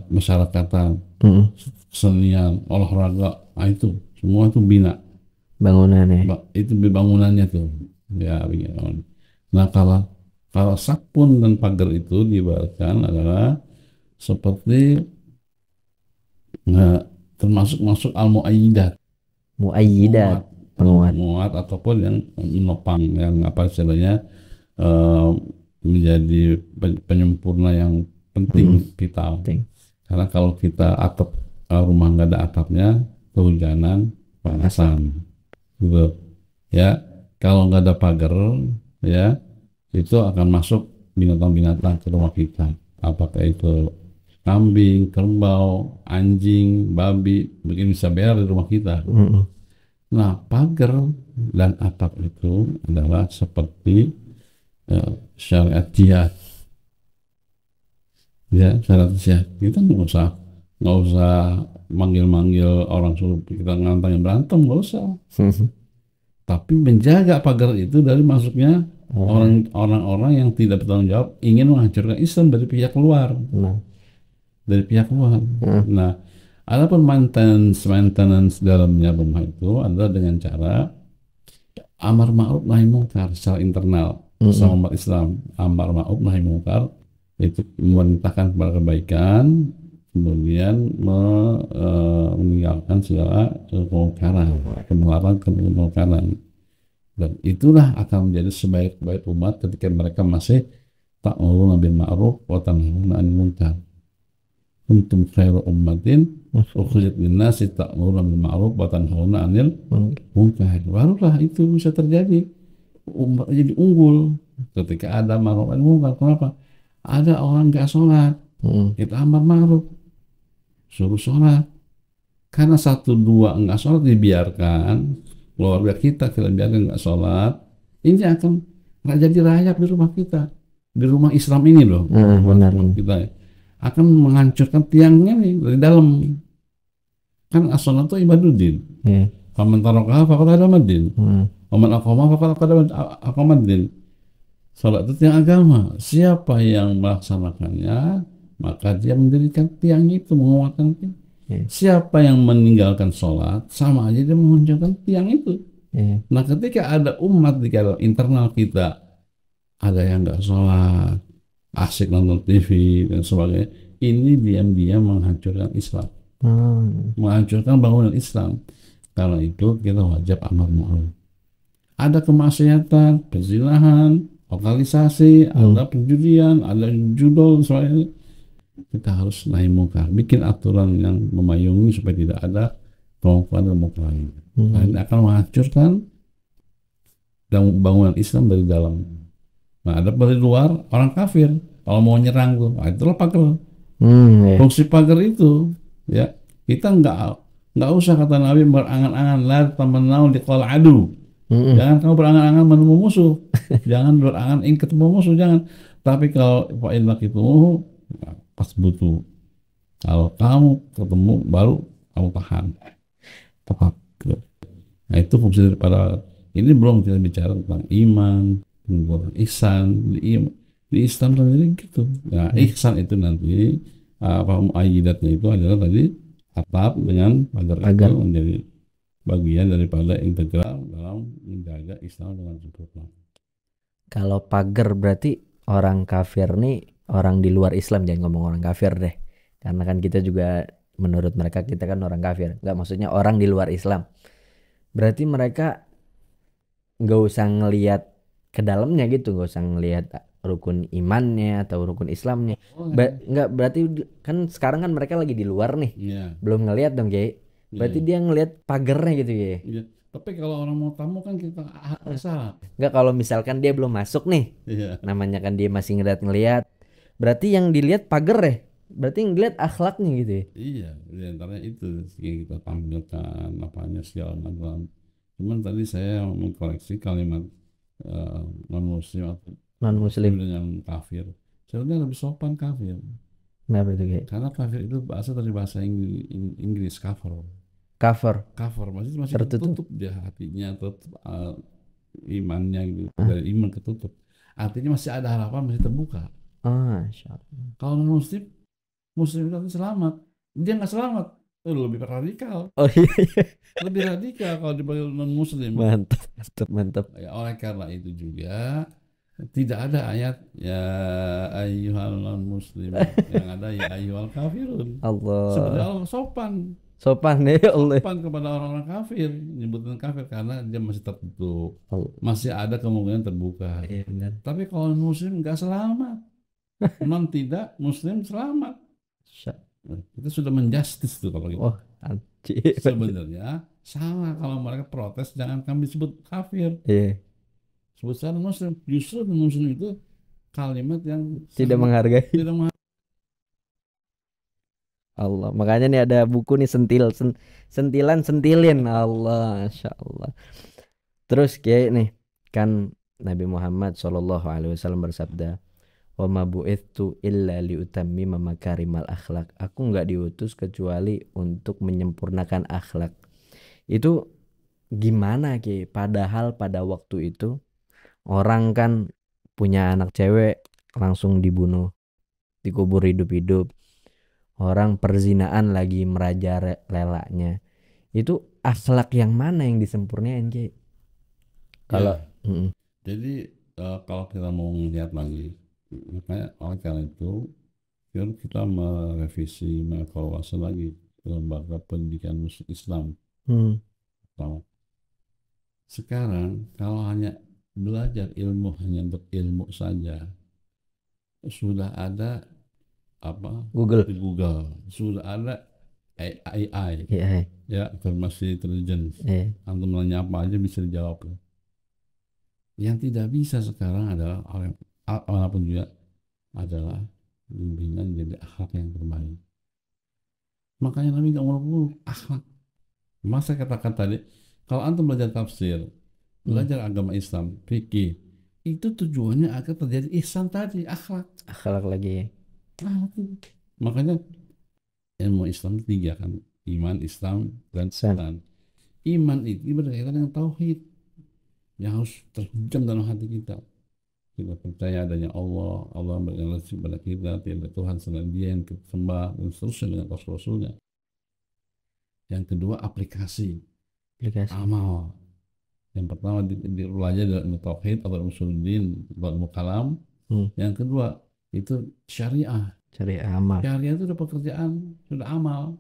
masyarakatan, kesenian, olahraga, itu semua itu bina bangunannya. Itu bangunannya tuh, ya. Nah, kalau sakpun dan pagar itu diibaratkan adalah seperti termasuk al-mu'ayyidat, penguat ataupun yang menopang, yang apa istilahnya, menjadi penyempurna yang penting, vital. Karena kalau kita rumah nggak ada atapnya, kehujanan, panasan, gitu ya. Kalau nggak ada pagar, ya, itu akan masuk binatang-binatang ke rumah kita. Apakah itu kambing, kerbau, anjing, babi, mungkin bisa berak di rumah kita. Nah, pagar dan atap itu adalah seperti syariat jihad. Ya, syariat jihad. Kita nggak usah manggil-manggil orang suruh kita ngantangin berantem, nggak usah. Tapi menjaga pagar itu dari masuknya orang-orang yang tidak bertanggung jawab ingin menghancurkan Islam dari pihak luar. Dari pihak luar. Nah, adapun maintenance dalamnya rumah itu adalah dengan cara amar ma'ruf nahi munkar secara internal sama umat Islam. Amar ma'ruf nahi munkar itu memerintahkan kepada kebaikan, kemudian meninggalkan segala kemungkaran, kemungkaran. Dan itulah akan menjadi sebaik-baik umat ketika mereka masih ta'muruna bil ma'ruf wa tanhauna 'anil munkar. Kuntum khairu ummatin ukhrijat lin-nasi ta'muruna bil ma'ruf wa tanhauna 'anil munkar. Barulah itu bisa terjadi umat jadi unggul ketika ada ma'ruf dan munkar. Kenapa? Ada orang nggak sholat, kita amar ma'ruf, suruh sholat. Karena 1-2 nggak sholat dibiarkan, keluarga kita biarkan nggak sholat, ini akan jadi rayap di rumah kita, di rumah Islam ini loh. Benar. Kita akan menghancurkan tiangnya nih dari dalam. Kan as-sholat itu ibaduddin. Faman tarakaha faqad hadamaddin. Waman aqamaha faqad aqamaddin. Salat itu tiang agama. Siapa yang melaksanakannya, maka dia mendirikan tiang itu, menguatkan tiang. Siapa yang meninggalkan sholat, sama aja dia menghancurkan tiang itu. Nah, ketika ada umat di dalam internal kita, ada yang nggak sholat, asik nonton TV dan sebagainya, ini diam-diam menghancurkan Islam, menghancurkan bangunan Islam. Karena itu kita wajib amar ma'ruf. Ada kemaksiatan, perzinahan, lokalisasi, ada penjudian, ada judol, sebagainya. Kita harus nahi munkar, bikin aturan yang memayungi supaya tidak ada perempuan dan munkar lain. Ini akan menghancurkan bangunan Islam dari dalam. Nah, ada dari luar orang kafir kalau mau nyerang tuh, nah, itulah pagar. Fungsi pagar itu, ya kita nggak usah kata Nabi berangan-angan la tamanau liqal adu. Jangan kamu berangan-angan menemu musuh. Jangan berangan ingin ketemu musuh, jangan. Tapi kalau fa'in laqitumuhu pas butuh. Kalau kamu ketemu baru kamu tahan. Tepat. Nah, itu fungsi daripada ini. Belum kita bicara tentang iman, tentang ihsan di Islam sendiri gitu. Nah, ihsan itu nanti muayyidatnya itu adalah tadi atap dengan pagar itu menjadi bagian daripada integral dalam menjaga Islam dengan sempurna. Kalau pagar berarti orang kafir nih, orang di luar Islam, jangan ngomong orang kafir deh. Karena kan kita juga menurut mereka kita kan orang kafir. Enggak, maksudnya orang di luar Islam. Berarti mereka nggak usah ngelihat ke dalamnya gitu, nggak usah ngelihat rukun imannya atau rukun Islamnya. Nggak, berarti kan sekarang kan mereka lagi di luar nih. Belum ngelihat dong, Kiai. Berarti dia ngelihat pagernya gitu ya. Tapi kalau orang mau tamu kan kita salah. Enggak, kalau misalkan dia belum masuk nih. Namanya kan dia masih ngeliat. Berarti yang dilihat pager ya. Berarti yang dilihat akhlaknya gitu ya. Iya, diantaranya itu yang kita tampilkan apanya segala macam. Cuman tadi saya mengkoleksi kalimat non-muslim atau non-muslim dengan kafir. Sebenarnya lebih sopan kafir. Kenapa itu kayak? Karena kafir itu dari bahasa Inggris cover masih tertutup dia hatinya, tertutup imannya gitu. Dari iman ketutup, artinya masih ada harapan, masih terbuka. Kalau non muslim itu selamat, dia nggak selamat, itu lebih radikal. Lebih radikal kalau dibanding non muslim. Mantap. Ya, oleh karena itu juga tidak ada ayat ya ayyuhal non muslim, yang ada ya ayyuhal kafirun. Sebenarnya Allah sopan ya Allah. Sopan kepada orang-orang kafir, nyebutin kafir karena dia masih tertutup, masih ada kemungkinan terbuka. Tapi kalau muslim nggak selamat, non tidak muslim selamat. Kita sudah menjustis tuh kalau gitu. Sebenarnya salah kalau mereka protes, jangan kami sebut kafir. sebut saya muslim. Justru muslim itu kalimat yang Tidak sangat menghargai tidak menghargai. Allah. Makanya nih ada buku nih sentilan sentilin Allah, Masya Allah. Terus kayak nih kan Nabi Muhammad SAW bersabda, wa ma bu'ithu illa liutammima makarimal akhlak. Aku nggak diutus kecuali untuk menyempurnakan akhlak. Itu gimana Ki? Padahal pada waktu itu orang kan punya anak cewek langsung dibunuh, dikubur hidup-hidup. Orang perzinaan lagi merajalelanya. Itu akhlak yang mana yang disempurnain Ki? Kalau Ya, jadi kalau kita mau melihat lagi, makanya oleh karena itu kita merevisi, mengevaluasi lagi lembaga pendidikan Islam. hmm, Pertama, sekarang kalau hanya belajar ilmu hanya untuk ilmu saja, sudah ada apa Google. di Google, sudah ada AI, Iya, ya, informasi intelligence. iya. Antum nanya apa aja bisa dijawab. Yang tidak bisa sekarang adalah orang apapun juga adalah bimbingan jadi akhlak yang terbaik. Makanya Nabi nggak muluk-muluk akhlak. Masa katakan tadi, kalau antum belajar tafsir, belajar agama Islam, fikih, itu tujuannya agar terjadi ihsan tadi, akhlak. Akhlak lagi. Makanya ilmu Islam tiga kan, iman, Islam, dan ihsan. Iman itu berkaitan dengan tauhid yang harus terhujam dalam hati kita. Kita percaya adanya Allah, Allah memberikan rezeki kepada kita, tidak Tuhan selain Dia yang kita sembah, dan seterusnya dengan Rasul-Rasulnya. Yang kedua aplikasi, amal. Yang pertama belajar dalam ilmu tauhid atau ilmu usuluddin, ilmu kalam. Yang kedua itu syariah. Amal. Syariah itu sudah pekerjaan, sudah amal.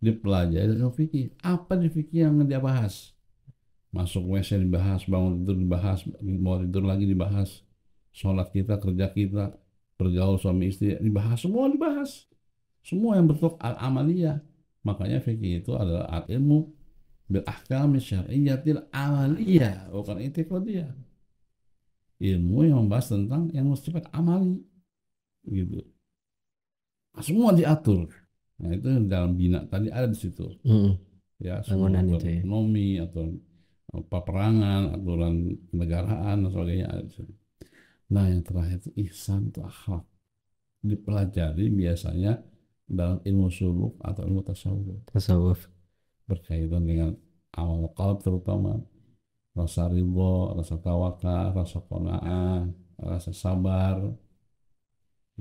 Dipelajari ilmu fikih. Apa di fikih yang dia bahas? Masuk WC dibahas, bangun tidur dibahas, mau tidur lagi dibahas. Sholat kita, kerja kita, bergaul suami istri dibahas, semua dibahas. Semua yang bentuk al-amaliyah. Makanya fikih itu adalah ilmu bil ahkam syar'iyyatil amaliyah, bukan i'tiqadiyah. Ilmu yang membahas tentang yang bersifat amali, gitu. Semua diatur. Nah itu dalam bina tadi ada di situ. Ya, semua ekonomi atau peperangan, aturan kenegaraan dan sebagainya ada di situ. Nah yang terakhir itu ihsan, itu akhlak. Dipelajari biasanya dalam ilmu suluk atau ilmu tasawuf. Berkaitan dengan amal qalb, terutama rasa ridho, rasa tawakal, rasa qanaah, rasa sabar.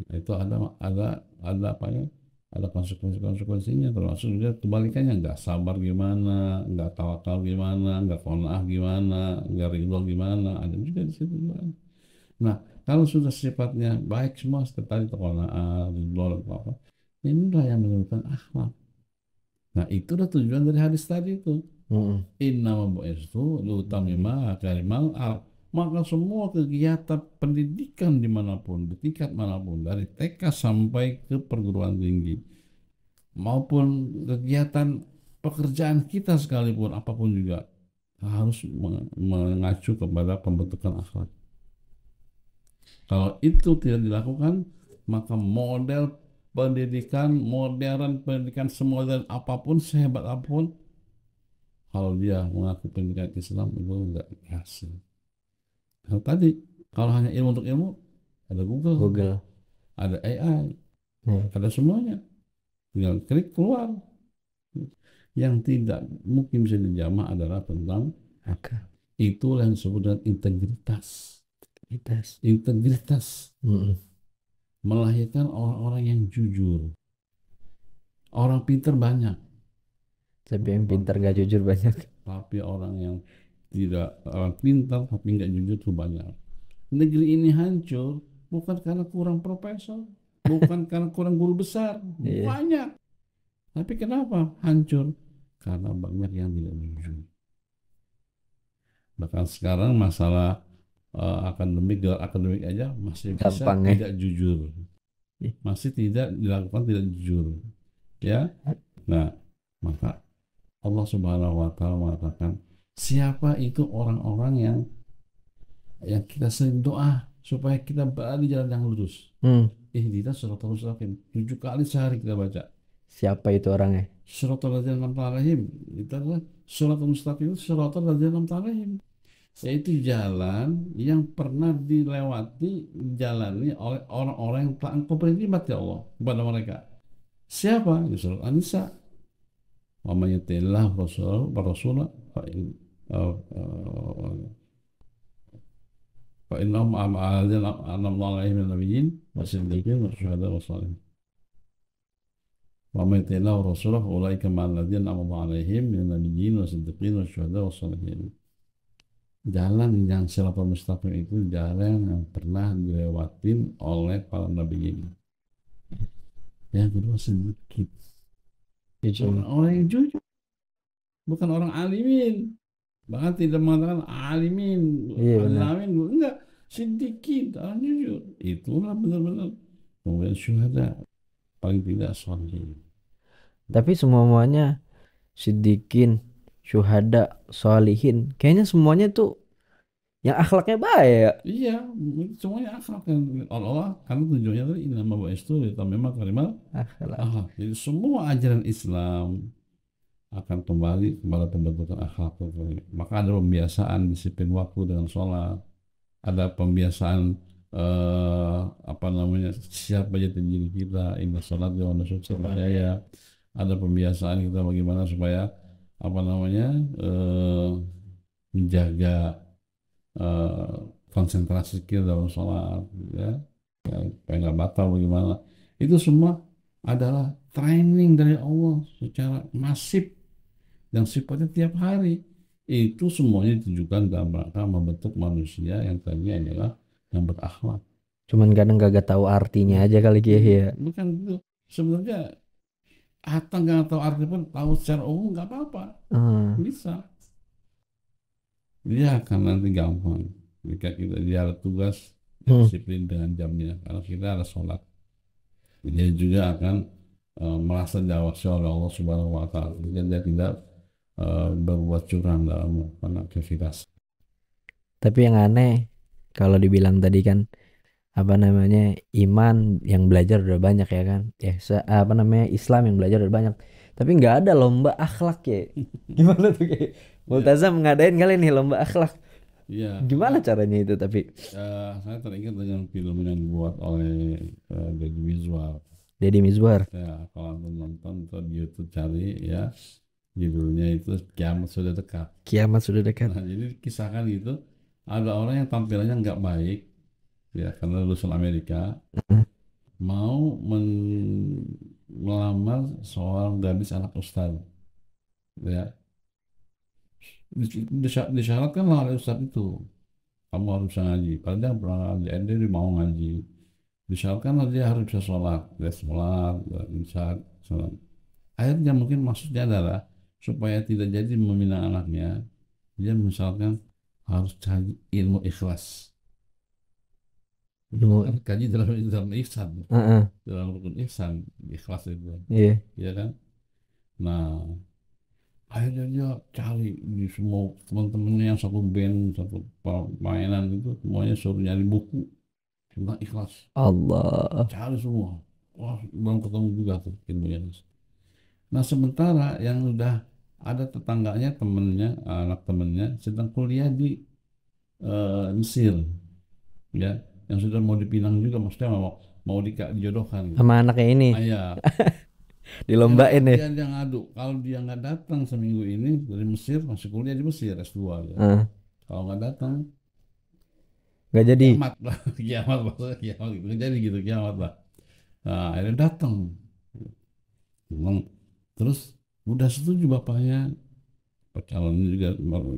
Itu ada apa ya? Ada konsekuensinya, termasuk juga kebalikannya, nggak sabar gimana, nggak tawakal gimana, nggak qanaah gimana, nggak ridho gimana, ada juga di situ. Nah, kalau sudah sifatnya baik semua seperti qanaah, ridho, apa, inilah yang menunjukkan akhlak. Nah, itulah tujuan dari hadis tadi itu. Innama bu'istu liutammima makarimal akhlak. Maka semua kegiatan pendidikan dimanapun, di tingkat manapun, dari TK sampai ke perguruan tinggi, maupun kegiatan pekerjaan kita sekalipun, apapun juga, harus mengacu kepada pembentukan akhlak. Kalau itu tidak dilakukan, maka model pendidikan, modern pendidikan semodern apapun, sehebat apapun, kalau dia mengaku pendidikan Islam itu enggak berhasil. Nah, tadi kalau hanya ilmu untuk ilmu, ada Google. Ada AI, ada semuanya, tinggal klik keluar. Yang tidak mungkin bisa dijamah adalah tentang itulah yang disebut dengan integritas. Melahirkan orang-orang yang jujur. Orang pintar banyak, tapi yang pintar gak jujur banyak. Tapi orang yang tidak, orang pintar tapi nggak jujur itu banyak. Negeri ini hancur bukan karena kurang profesor, bukan karena kurang guru besar, banyak. Tapi kenapa hancur? Karena banyak yang tidak jujur. Bahkan sekarang masalah gelar akademik aja masih bisa tidak jujur, masih tidak dilakukan tidak jujur, ya. Nah, maka Allah Subhanahu wa Ta'ala mengatakan, siapa itu orang-orang yang yang kita sering doa supaya kita berada di jalan yang lurus. Hmm. Ihdinas shiratal mustaqim. 7 kali sehari kita baca. Siapa itu orangnya? Shiratal ladzina an'amta 'alaihim. Itu adalah shiratal mustaqim, itu shiratal ladzina an'amta 'alaihim. Yaitu jalan yang pernah dilewati, dijalani oleh orang-orang yang telah engkau beri nikmat ya Allah kepada mereka. Siapa? Di surat An-Nisa. Wa may yuti'illah rasulahu fa innahum ma'al ladzina an'amta 'alaihim minan nabiyyin wasiddiqin wasyuhada'i wassalihin. Wa may yuti'illah rasulahu fa ulaika ma'al ladzina an'amta 'alaihim minan nabiyyin wasiddiqin wasyuhada'i wassalihin. Jalan yang siratal mustaqim itu jalan yang pernah dilewatin oleh para nabi ini. Yang kedua sedikit. Orang yang jujur, bukan orang alimin. Bahkan tidak mengatakan alimin, alimin, enggak, sedikit orang jujur. Itulah benar-benar kemudian syuhada, paling tidak sholihin. Tapi semuanya siddiqin, syuhada, sholihin, kayaknya semuanya tuh yang akhlaknya baik. Iya, semuanya akhlak kan Allah, karena tujuannya tadi inama bu'istu memang kalimat akhlak. Jadi semua ajaran Islam akan kembali kepada pembentukan akhlak. Maka ada pembiasaan disiplin waktu dengan sholat, ada pembiasaan siapa jati diri kita, inna sholat wa nusuk ya. Ada pembiasaan kita bagaimana supaya menjaga konsentrasi kita dalam sholat, ya, supaya nggak batal bagaimana. Itu semua adalah training dari Allah secara masif yang sifatnya tiap hari. Itu semuanya ditujukan dalam rangka membentuk manusia yang tadinya adalah yang berakhlak. Cuman kadang gak tahu artinya aja kali ya. Bukan gitu. Sebenarnya atau nggak tahu arti pun tahu secara umum nggak apa-apa. Bisa. Dia akan nanti gampang jika kita dia ada tugas disiplin dengan jamnya, karena kita ada sholat. Dia juga akan merasa diawasi oleh Allah Subhanahu Wa Taala. Dia tidak berbuat curang dalam aktivitas. Tapi yang aneh kalau dibilang tadi kan iman yang belajar udah banyak ya kan, Islam yang belajar udah banyak, tapi nggak ada lomba akhlak ya. Gimana tuh kayak Multazam ngadain kali nih lomba akhlak. Iya. Gimana caranya itu tapi? Saya teringat dengan film yang dibuat oleh Deddy Mizwar. Deddy Mizwar. Ya, kalau nonton tuh di YouTube cari ya, judulnya itu Kiamat Sudah Dekat. Kiamat Sudah Dekat. Nah, jadi kisahkan gitu, ada orang yang tampilannya nggak baik, ya karena lulusan Amerika, mau melamar seorang gadis anak ustaz, ya. Disyaratkan lah oleh ustaz itu, kamu harus bisa ngaji. Padahal dia pernah ngaji, dia mau ngaji. Disyaratkan lah dia harus bisa sholat, bisa sholat. Akhirnya mungkin maksudnya adalah supaya tidak jadi meminang anaknya, dia misalkan harus cari ilmu ikhlas. Kaji dalam ihsan, dalam rukun ihsan, ikhlas itu, ya kan. Nah, akhirnya dia cari di semua teman-temannya yang satu band, satu permainan itu, semuanya suruh nyari buku tentang ikhlas. Allah. Cari semua. Wah, belum ketemu juga tuh ilmunya. Nah, sementara yang udah ada tetangganya, temennya, anak temennya sedang kuliah di Mesir, ya, yang sudah mau dipinang juga, maksudnya mau dijodohkan sama anaknya ini. Ya. Dilombain ya. Dia ngadu, kalau dia nggak datang seminggu ini dari Mesir, masih kuliah di Mesir S2 ya. Kalau nggak datang nggak jadi. Kiamat lah, kiamat gitu, jadi gitu kiamat lah. Nah, akhirnya datang. Terus udah setuju bapaknya, calonnya juga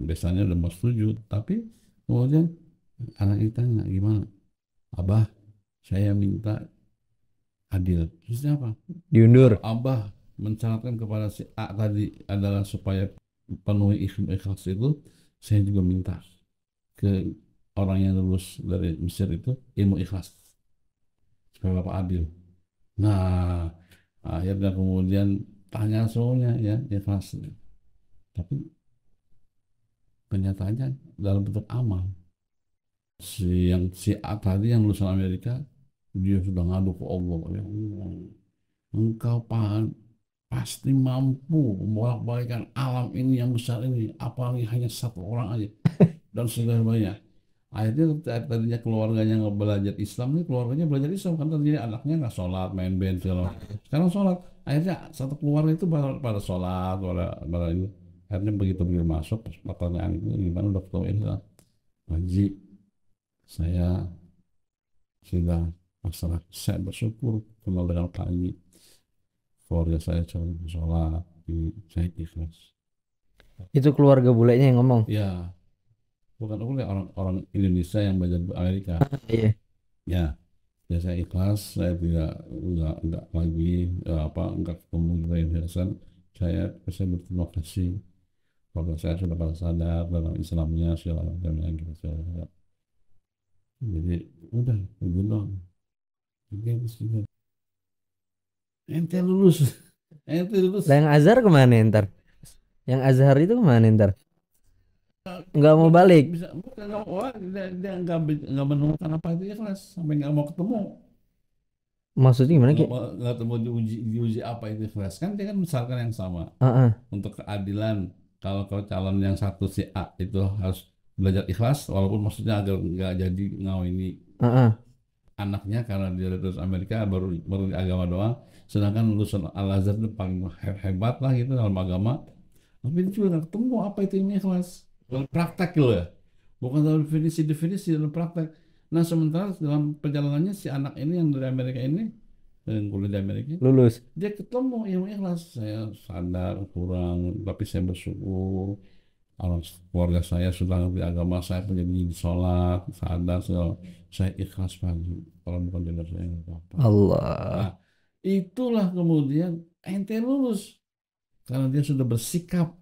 biasanya udah mau setuju, tapi kemudian anak itu tanya, gimana? Abah, saya minta adil. Terusnya apa? Diundur. Abah mencatatkan kepada si A tadi adalah supaya penuhi ikhlas itu, saya juga minta ke orang yang lulus dari Mesir itu ilmu ikhlas supaya Bapak adil. Nah, akhirnya kemudian tanya semuanya ya ikhlas, tapi kenyataannya dalam bentuk amal. si A tadi yang lulusan Amerika, dia sudah ngadu ke Allah, ya Allah, engkau pasti mampu membolak-balikkan alam ini yang besar ini, apalagi hanya satu orang aja dan sudah banyak. Akhirnya tadinya keluarganya nggak belajar Islam, nih keluarganya belajar Islam kan tadinya anaknya nggak sholat, main band segala macam. Sekarang sholat. Akhirnya satu keluarga itu pada sholat, pada itu. Akhirnya begitu begitu masuk pertanyaan itu gimana udah ketemu Islam. Haji, saya sudah masalah, saya bersyukur kenal dengan Pak Haji. Keluarga saya coba sholat, saya ikhlas. Itu keluarga bulenya yang ngomong. Ya, bukan orang Indonesia yang belajar di Amerika. Iya. Ya, ya saya ikhlas, saya enggak lagi enggak ketemu dengan Hasan. Saya berterima kasih keluarga saya sudah pada sadar dalam Islamnya segala macam yang kita segala. Jadi udah begitu dong. Ente lulus. Ente lulus. Lah yang Azhar kemana ntar? Yang Azhar itu kemana ntar? Nggak mau balik. Bisa bukan nggak mau, dia nggak menemukan apa itu ikhlas sampai nggak mau ketemu. Maksudnya gimana Ki? Nggak ketemu diuji apa itu ikhlas kan, dia kan misalkan yang sama Heeh. untuk keadilan. Kalau calon yang satu si A itu harus belajar ikhlas walaupun maksudnya agar nggak jadi ngawini Heeh. anaknya karena dia lulus Amerika baru di agama doang, sedangkan lulusan Al Azhar itu paling hebat lah gitu dalam agama, tapi dia juga nggak ketemu apa itu ini ikhlas dalam praktek loh ya, bukan dalam definisi dalam praktek. Nah sementara dalam perjalanannya si anak ini yang dari Amerika ini, yang kuliah di Amerika, Lulus. dia ketemu yang ikhlas. Saya sadar kurang tapi saya bersyukur orang keluarga saya sudah ngerti agama, saya menjadi sholat, sadar saya ikhlas pagi. Kalau bukan jodoh saya nggak apa-apa. Allah. Nah, itulah kemudian ente lulus karena dia sudah bersikap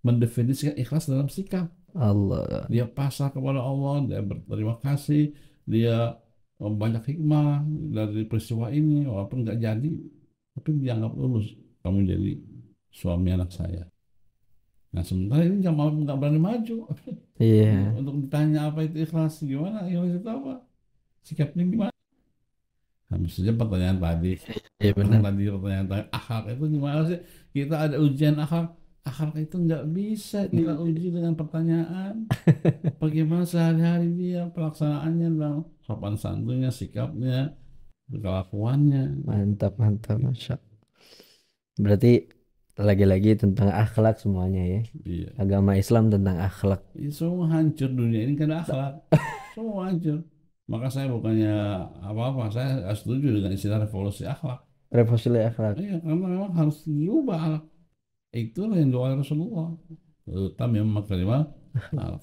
mendefinisikan ikhlas dalam sikap. Allah. Dia pasrah kepada Allah, dia berterima kasih, dia banyak hikmah dari peristiwa ini, walaupun nggak jadi, tapi dianggap lulus. Kamu jadi suami anak saya. Nah sementara ini nggak berani maju. Iya. Untuk ditanya apa itu ikhlas, gimana ikhlas itu apa, sikapnya gimana. Nah maksudnya pertanyaan tadi, Iya benar. pertanyaan tadi akhlak itu gimana sih, kita ada ujian akhlak itu nggak bisa kita uji dengan pertanyaan. Bagaimana sehari-hari dia pelaksanaannya dalam sopan santunnya, sikapnya, kelakuannya. Mantap, mantap, Masya. Berarti lagi-lagi tentang akhlak semuanya ya. Iya. Agama Islam tentang akhlak. Ini semua hancur dunia ini karena akhlak. Semua hancur. Maka saya bukannya apa-apa, saya setuju dengan istilah revolusi akhlak. Revolusi akhlak. Iya, karena memang harus diubah akhlak. Itulah yang doa Rasulullah. Utama memang kalimat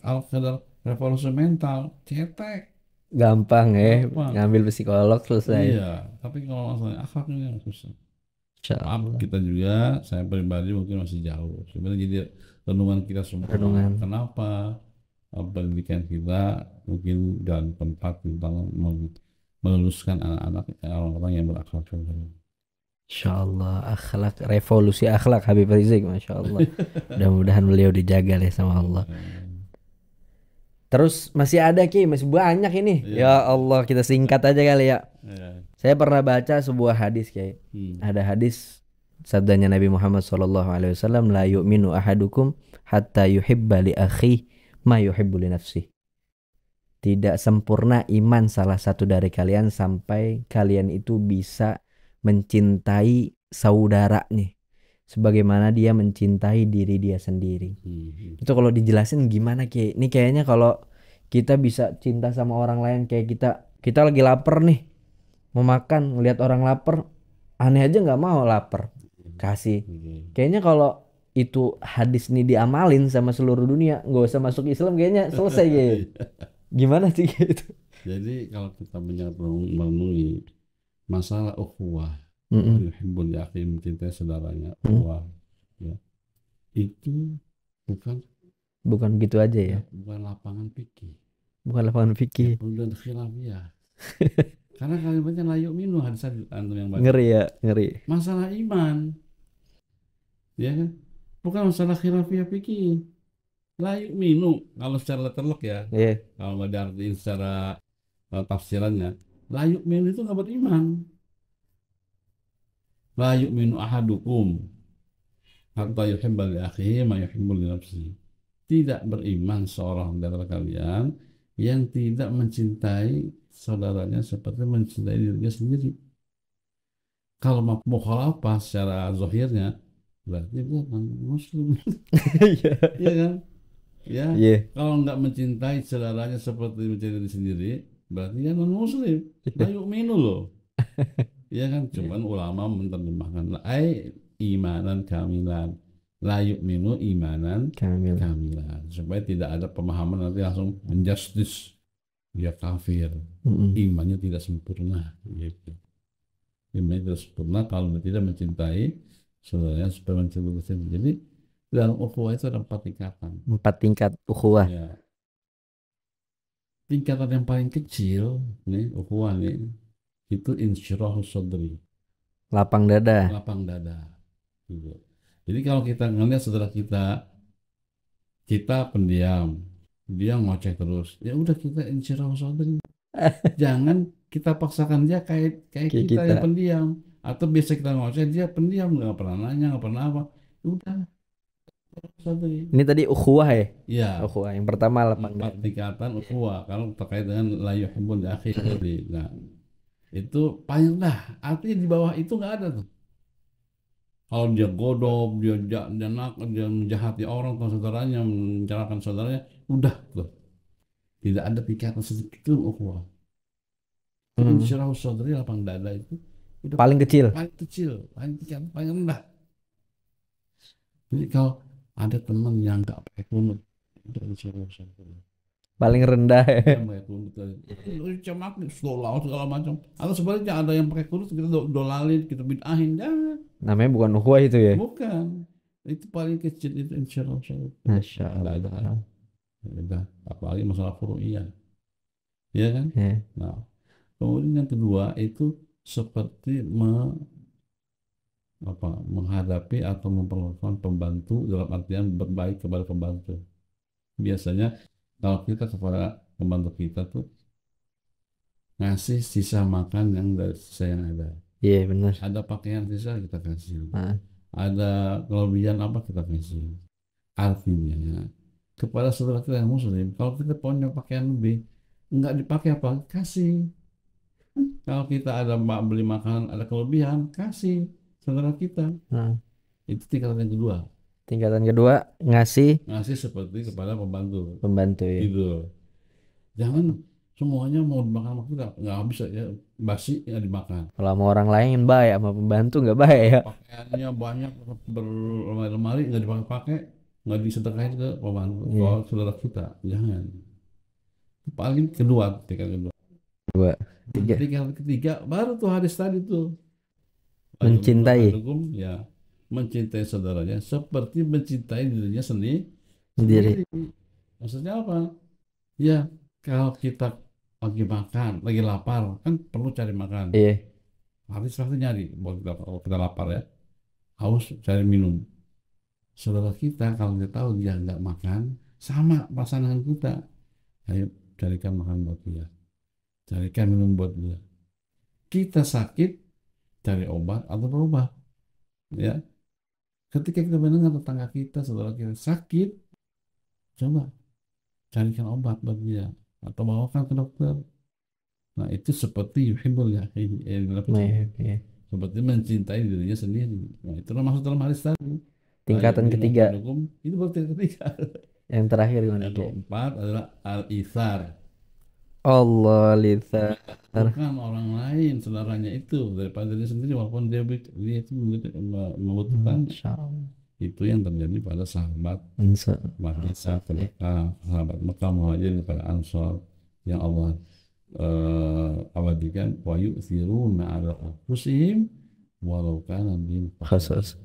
al-qadar, revolusi mental, cetek. Gampang ya, Gampang. ngambil psikolog selesai. Iya, tapi kalau masalah akhlak ini yang susah. Insya Maaf, Allah. kita juga, saya pribadi mungkin masih jauh. Sebenarnya jadi renungan kita semua. Renungan. Kenapa pendidikan kita mungkin dan tempat tentang meluluskan anak-anak orang-orang yang berakhlak. Insya Allah akhlak, revolusi akhlak Habib Rizik, Masya Allah. Mudah-mudahan beliau dijaga deh sama Allah. Terus masih ada Ki, masih banyak ini. Ya Allah, kita singkat aja kali ya. Saya pernah baca sebuah hadis kayak ada hadis sabdanya Nabi Muhammad SAW, la yu'minu ahadukum hatta yuhibba li akhi ma yuhibbu li nafsih. Tidak sempurna iman salah satu dari kalian sampai kalian itu bisa mencintai saudaranya sebagaimana dia mencintai diri dia sendiri. Itu kalau dijelasin gimana Ki? Ini kayaknya kalau kita bisa cinta sama orang lain, kayak kita lagi lapar nih, mau makan, ngelihat orang lapar, aneh aja nggak mau lapar, kasih. Kayaknya kalau itu hadis ini diamalin sama seluruh dunia, nggak usah masuk Islam, kayaknya selesai gitu. Gimana sih gitu? Jadi kalau kita merenungi masalah ukhuwah, yuhibbul akhi, mencintai saudaranya, ukhuwah, ya, itu bukan gitu aja ya. Bukan lapangan fikih. Bukan lapangan fikih. Kemudian khilafiyah. Karena kalimatnya la yu'minu, hadis antum yang baca. Ngeri ya, ngeri. Masalah iman, ya kan? Bukan masalah khilafiyah fikih. La yu'minu kalau secara letterlock ya, Iya. kalau nggak diartiin secara tafsirannya, la yu'minu itu nggak beriman. La yu'minu ahadukum hatta yuhibba li akhihi ma yuhibbu li nafsihi. Tidak beriman seorang dari kalian yang tidak mencintai saudaranya seperti mencintai dirinya sendiri. Kalau mukhalafah secara zahirnya berarti dia non muslim. Iya. Iya kan? Ya, Iya. kalau nggak mencintai saudaranya seperti mencintai diri sendiri, berarti dia non muslim. La yu'minu loh. Iya kan? Cuman ulama menerjemahkan ai imanan kamilan. La yu'minu imanan Kamil. kamilan. Supaya tidak ada pemahaman nanti langsung menjustis dia kafir. Imannya tidak sempurna gitu. Imannya tidak sempurna kalau dia tidak mencintai saudaranya supaya mencintai diri sendiri. Jadi dalam ukhuwah itu ada 4 tingkatan. 4 tingkat ukhuwah. Ya. Tingkatan yang paling kecil nih ukhuwah nih itu insyirahus sadri, Lapang dada. lapang dada gitu. Jadi kalau kita ngelihat saudara kita pendiam, dia ngoceh terus, ya udah kita insyirahus sadri. Jangan kita paksakan dia kayak Kayak kita kita. yang pendiam, atau biasa kita ngoceh dia pendiam nggak pernah nanya nggak pernah apa, udah sadri. Ini tadi ukhuwah ya? Ya, Ukhuwah. Yang pertama lapang 4 dada. tingkatan ukhuwah kalau terkait dengan la yuhibbul akhi. Nah, itu paling dah, artinya di bawah itu nggak ada tuh. Kalau dia godop, dia dia menjahati orang atau saudaranya, mencelakakan saudaranya, udah tuh. Tidak ada tingkatan sedikit pun ukhuwah. Insyirah saudari lapang dada itu udah Paling kecil. paling kecil, paling tingkat, paling rendah. Jadi kalau ada teman yang nggak pakai kunut, itu insyirah saudari. Paling rendah ya. Dia pakai kunut, cemak, dolau segala macam. Atau sebaliknya ada yang pakai kunut kita dolalin, kita bid'ahin, jangan. Namanya bukan ukhuwah itu ya? Bukan, itu paling kecil itu insyirah saudari. Masya Nggak ada. Allah. Udah, apalagi masalah furu'iyah, ya kan? Ya. Nah, kemudian yang kedua itu seperti menghadapi atau memperlakukan pembantu dalam artian berbaik kepada pembantu. Biasanya kalau kita kepada pembantu kita tuh ngasih sisa makan yang dari sisa yang ada. Iya benar. Ada pakaian sisa kita kasih. Nah, Ada kelebihan apa kita kasih. Artinya kepada saudara kita yang muslim, kalau kita punya pakaian lebih, nggak dipakai apa, kasih. Kalau kita ada beli makanan, ada kelebihan, kasih saudara kita. nah. Itu tingkatan yang kedua. Tingkatan kedua ngasih Ngasih seperti kepada pembantu. pembantu ya. Gitu. Jangan semuanya mau dimakan sama kita, nggak bisa ya, basi nggak dimakan. Kalau sama orang lain baik, sama pembantu nggak baik ya. Pakaiannya banyak berlemari-lemari nggak dipakai, nggak disedekahin ke pembantu, Iya. ke saudara kita. Jangan. Paling kedua, tingkat kedua. Dua, tiga. Tingkat ketiga baru tuh hadis tadi tuh. Mencintai. Ya, mencintai saudaranya seperti mencintai dirinya Sendiri. sendiri. Maksudnya apa? Ya, kalau kita lagi makan, lagi lapar, kan perlu cari makan. Iya. Habis pasti nyari, kalau kita lapar ya, haus cari minum. Saudara kita kalau dia tahu dia nggak makan, sama pasangan kita, ayo carikan makan buat dia, carikan minum buat dia. Kita sakit, cari obat atau berobat, ya. Ketika kita mendengar tetangga kita, saudara kita sakit, coba carikan obat buat dia atau bawakan ke dokter. Nah, itu seperti yuhibbul akhi, Iya. seperti mencintai dirinya sendiri. Nah, itulah maksud dalam hadis tadi. Tingkatan ketiga. Itu baru tingkat ketiga. Yang terakhir gimana? Yang keempat adalah al-ithar. Allah litar. Bukan orang lain, saudaranya itu daripada diri sendiri, walaupun dia itu membutuhkan. Itu yang terjadi pada sahabat Madinah, sahabat Mekah, Muhajirin pada Ansor yang Allah abadikan, wa yu'thiruna 'ala anfusihim walau kana bihim khasasah.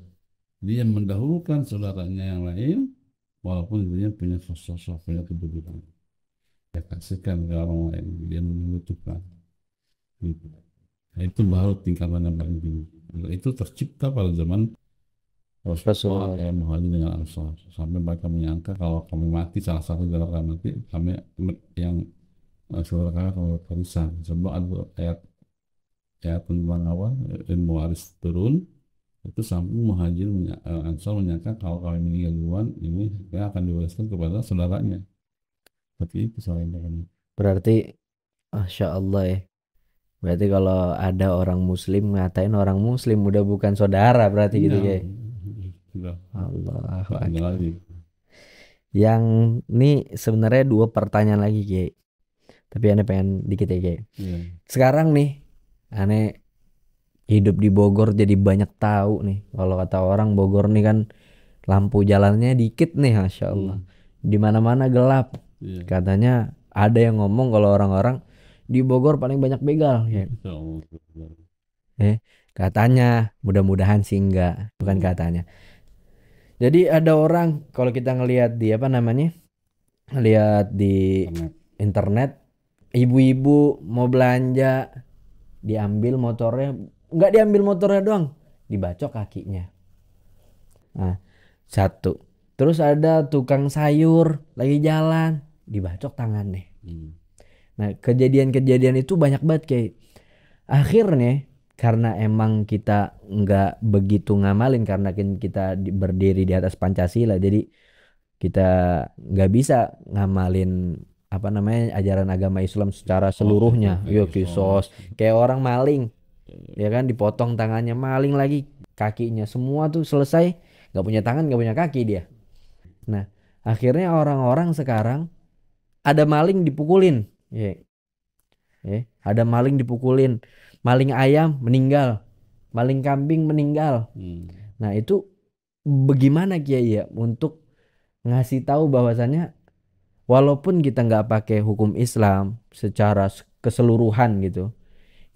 Dia mendahulukan saudaranya yang lain walaupun dia punya khasasah, punya kedudukan. Dia kasihkan ke orang lain, dia membutuhkan. Gitu. Nah, itu baru tingkatan yang paling tinggi. Itu tercipta pada zaman Rasulullah kayak Muhajir dengan Ansar, sampai mereka menyangka kalau kami mati, salah satu dari kami mati, kami yang saudara kami akan berwarisan. Sebelum ada ayat tentang apa ilmu waris turun, itu sampai Muhajir Ansar menyangka kalau kami meninggal duluan, ini saya akan diwariskan kepada saudaranya. Seperti itu soalnya kan. Berarti Masya Allah ya. Berarti kalau ada orang muslim ngatain orang muslim udah bukan saudara berarti gitu Iya, ya. sudah Allah. nggak ada lagi. Yang ini sebenarnya dua pertanyaan lagi Ki. Tapi aneh pengen dikit ya Ki. Iya. Sekarang nih aneh hidup di Bogor jadi banyak tahu nih. Kalau kata orang Bogor nih kan lampu jalannya dikit nih, Masya Allah. Di mana-mana gelap. Iya. Katanya ada yang ngomong kalau orang-orang di Bogor paling banyak begal. Ya. Insya Allah. Katanya, mudah-mudahan sih enggak, bukan katanya. Jadi ada orang kalau kita ngelihat di apa namanya, lihat di internet, ibu-ibu mau belanja, diambil motornya, nggak diambil motornya doang, dibacok kakinya. Nah, satu. Terus ada tukang sayur lagi jalan, dibacok tangannya. Nah, kejadian-kejadian itu banyak banget kayak. Akhirnya karena emang kita nggak begitu ngamalin karena kita berdiri di atas Pancasila, jadi kita nggak bisa ngamalin apa namanya ajaran agama Islam secara seluruhnya. Yo kisos, kayak orang maling, ya kan, dipotong tangannya, maling lagi kakinya, semua tuh selesai, nggak punya tangan nggak punya kaki dia. Nah akhirnya orang-orang sekarang ada maling dipukulin, ada maling dipukulin, maling ayam meninggal, maling kambing meninggal. Nah itu bagaimana Kiai ya untuk ngasih tahu bahwasannya walaupun kita nggak pakai hukum Islam secara keseluruhan gitu,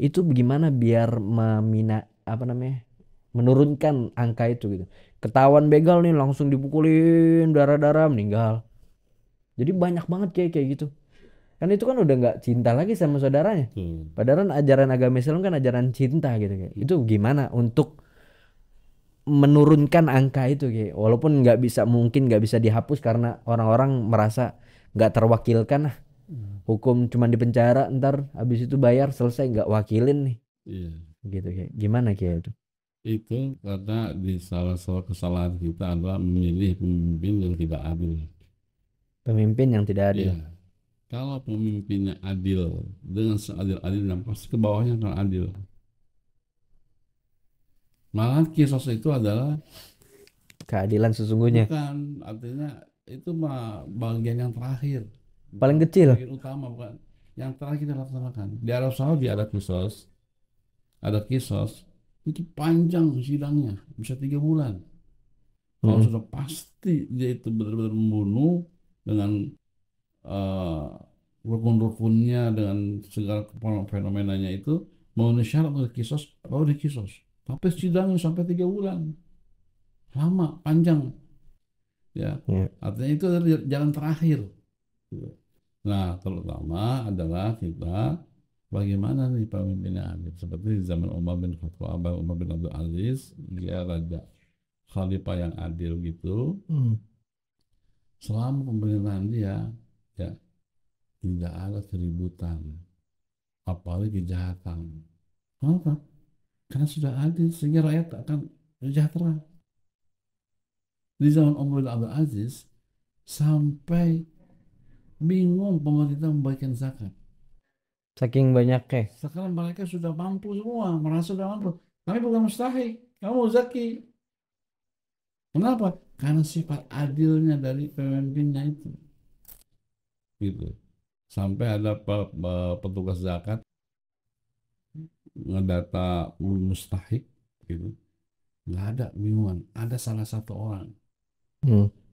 itu bagaimana biar apa namanya menurunkan angka itu gitu. Ketahuan begal nih langsung dipukulin, darah-darah meninggal. Jadi banyak banget kayak gitu. Kan itu kan udah nggak cinta lagi sama saudaranya. Padahal ajaran agama Islam kan ajaran cinta gitu kayak. Itu gimana untuk menurunkan angka itu kayak. Walaupun mungkin nggak bisa dihapus karena orang-orang merasa nggak terwakilkan lah. Hukum cuma di penjara, ntar habis itu bayar selesai, nggak wakilin nih. Iya. Gitu kayak. Gimana kayak itu? Itu karena di salah satu kesalahan kita adalah memilih pemimpin yang tidak adil. Pemimpin yang tidak adil. Iya. Kalau pemimpinnya adil, dengan seadil-adilnya pasti ke bawahnya akan adil. Malah kisos itu adalah keadilan sesungguhnya. Bukan, artinya itu mah bagian yang terakhir. Paling kecil. Bagian utama bukan. Yang terakhir kita laksanakan. Di Arab Saudi ada kisos. Ada kisos. Itu panjang sidangnya. Bisa 3 bulan. Kalau sudah pasti dia itu benar-benar membunuh dengan rukun-rukunnya, dengan segala fenomenanya itu, memenuhi syarat untuk kisos, baru dikisos. Tapi sidangnya sampai 3 bulan. Lama, panjang. Ya, artinya itu adalah jalan terakhir. Nah, terutama adalah kita bagaimana nih pemimpinnya adil. Seperti di zaman Umar bin Khattab, Umar bin Abdul Aziz, dia raja khalifah yang adil gitu. Selama pemerintahan dia, ya tidak ada keributan, apalagi kejahatan. Kenapa? Karena sudah adil sehingga rakyat akan sejahtera. Di zaman Umar bin Abdul Aziz sampai bingung pemerintah membagikan zakat. Saking banyaknya. Sekarang mereka sudah mampu semua, merasa sudah mampu. Tapi bukan mustahil, kamu zaki. Kenapa? Karena sifat adilnya dari pemimpinnya itu. Gitu. Sampai ada petugas zakat ngedata mustahik gitu. Nggak ada bingungan. Ada salah satu orang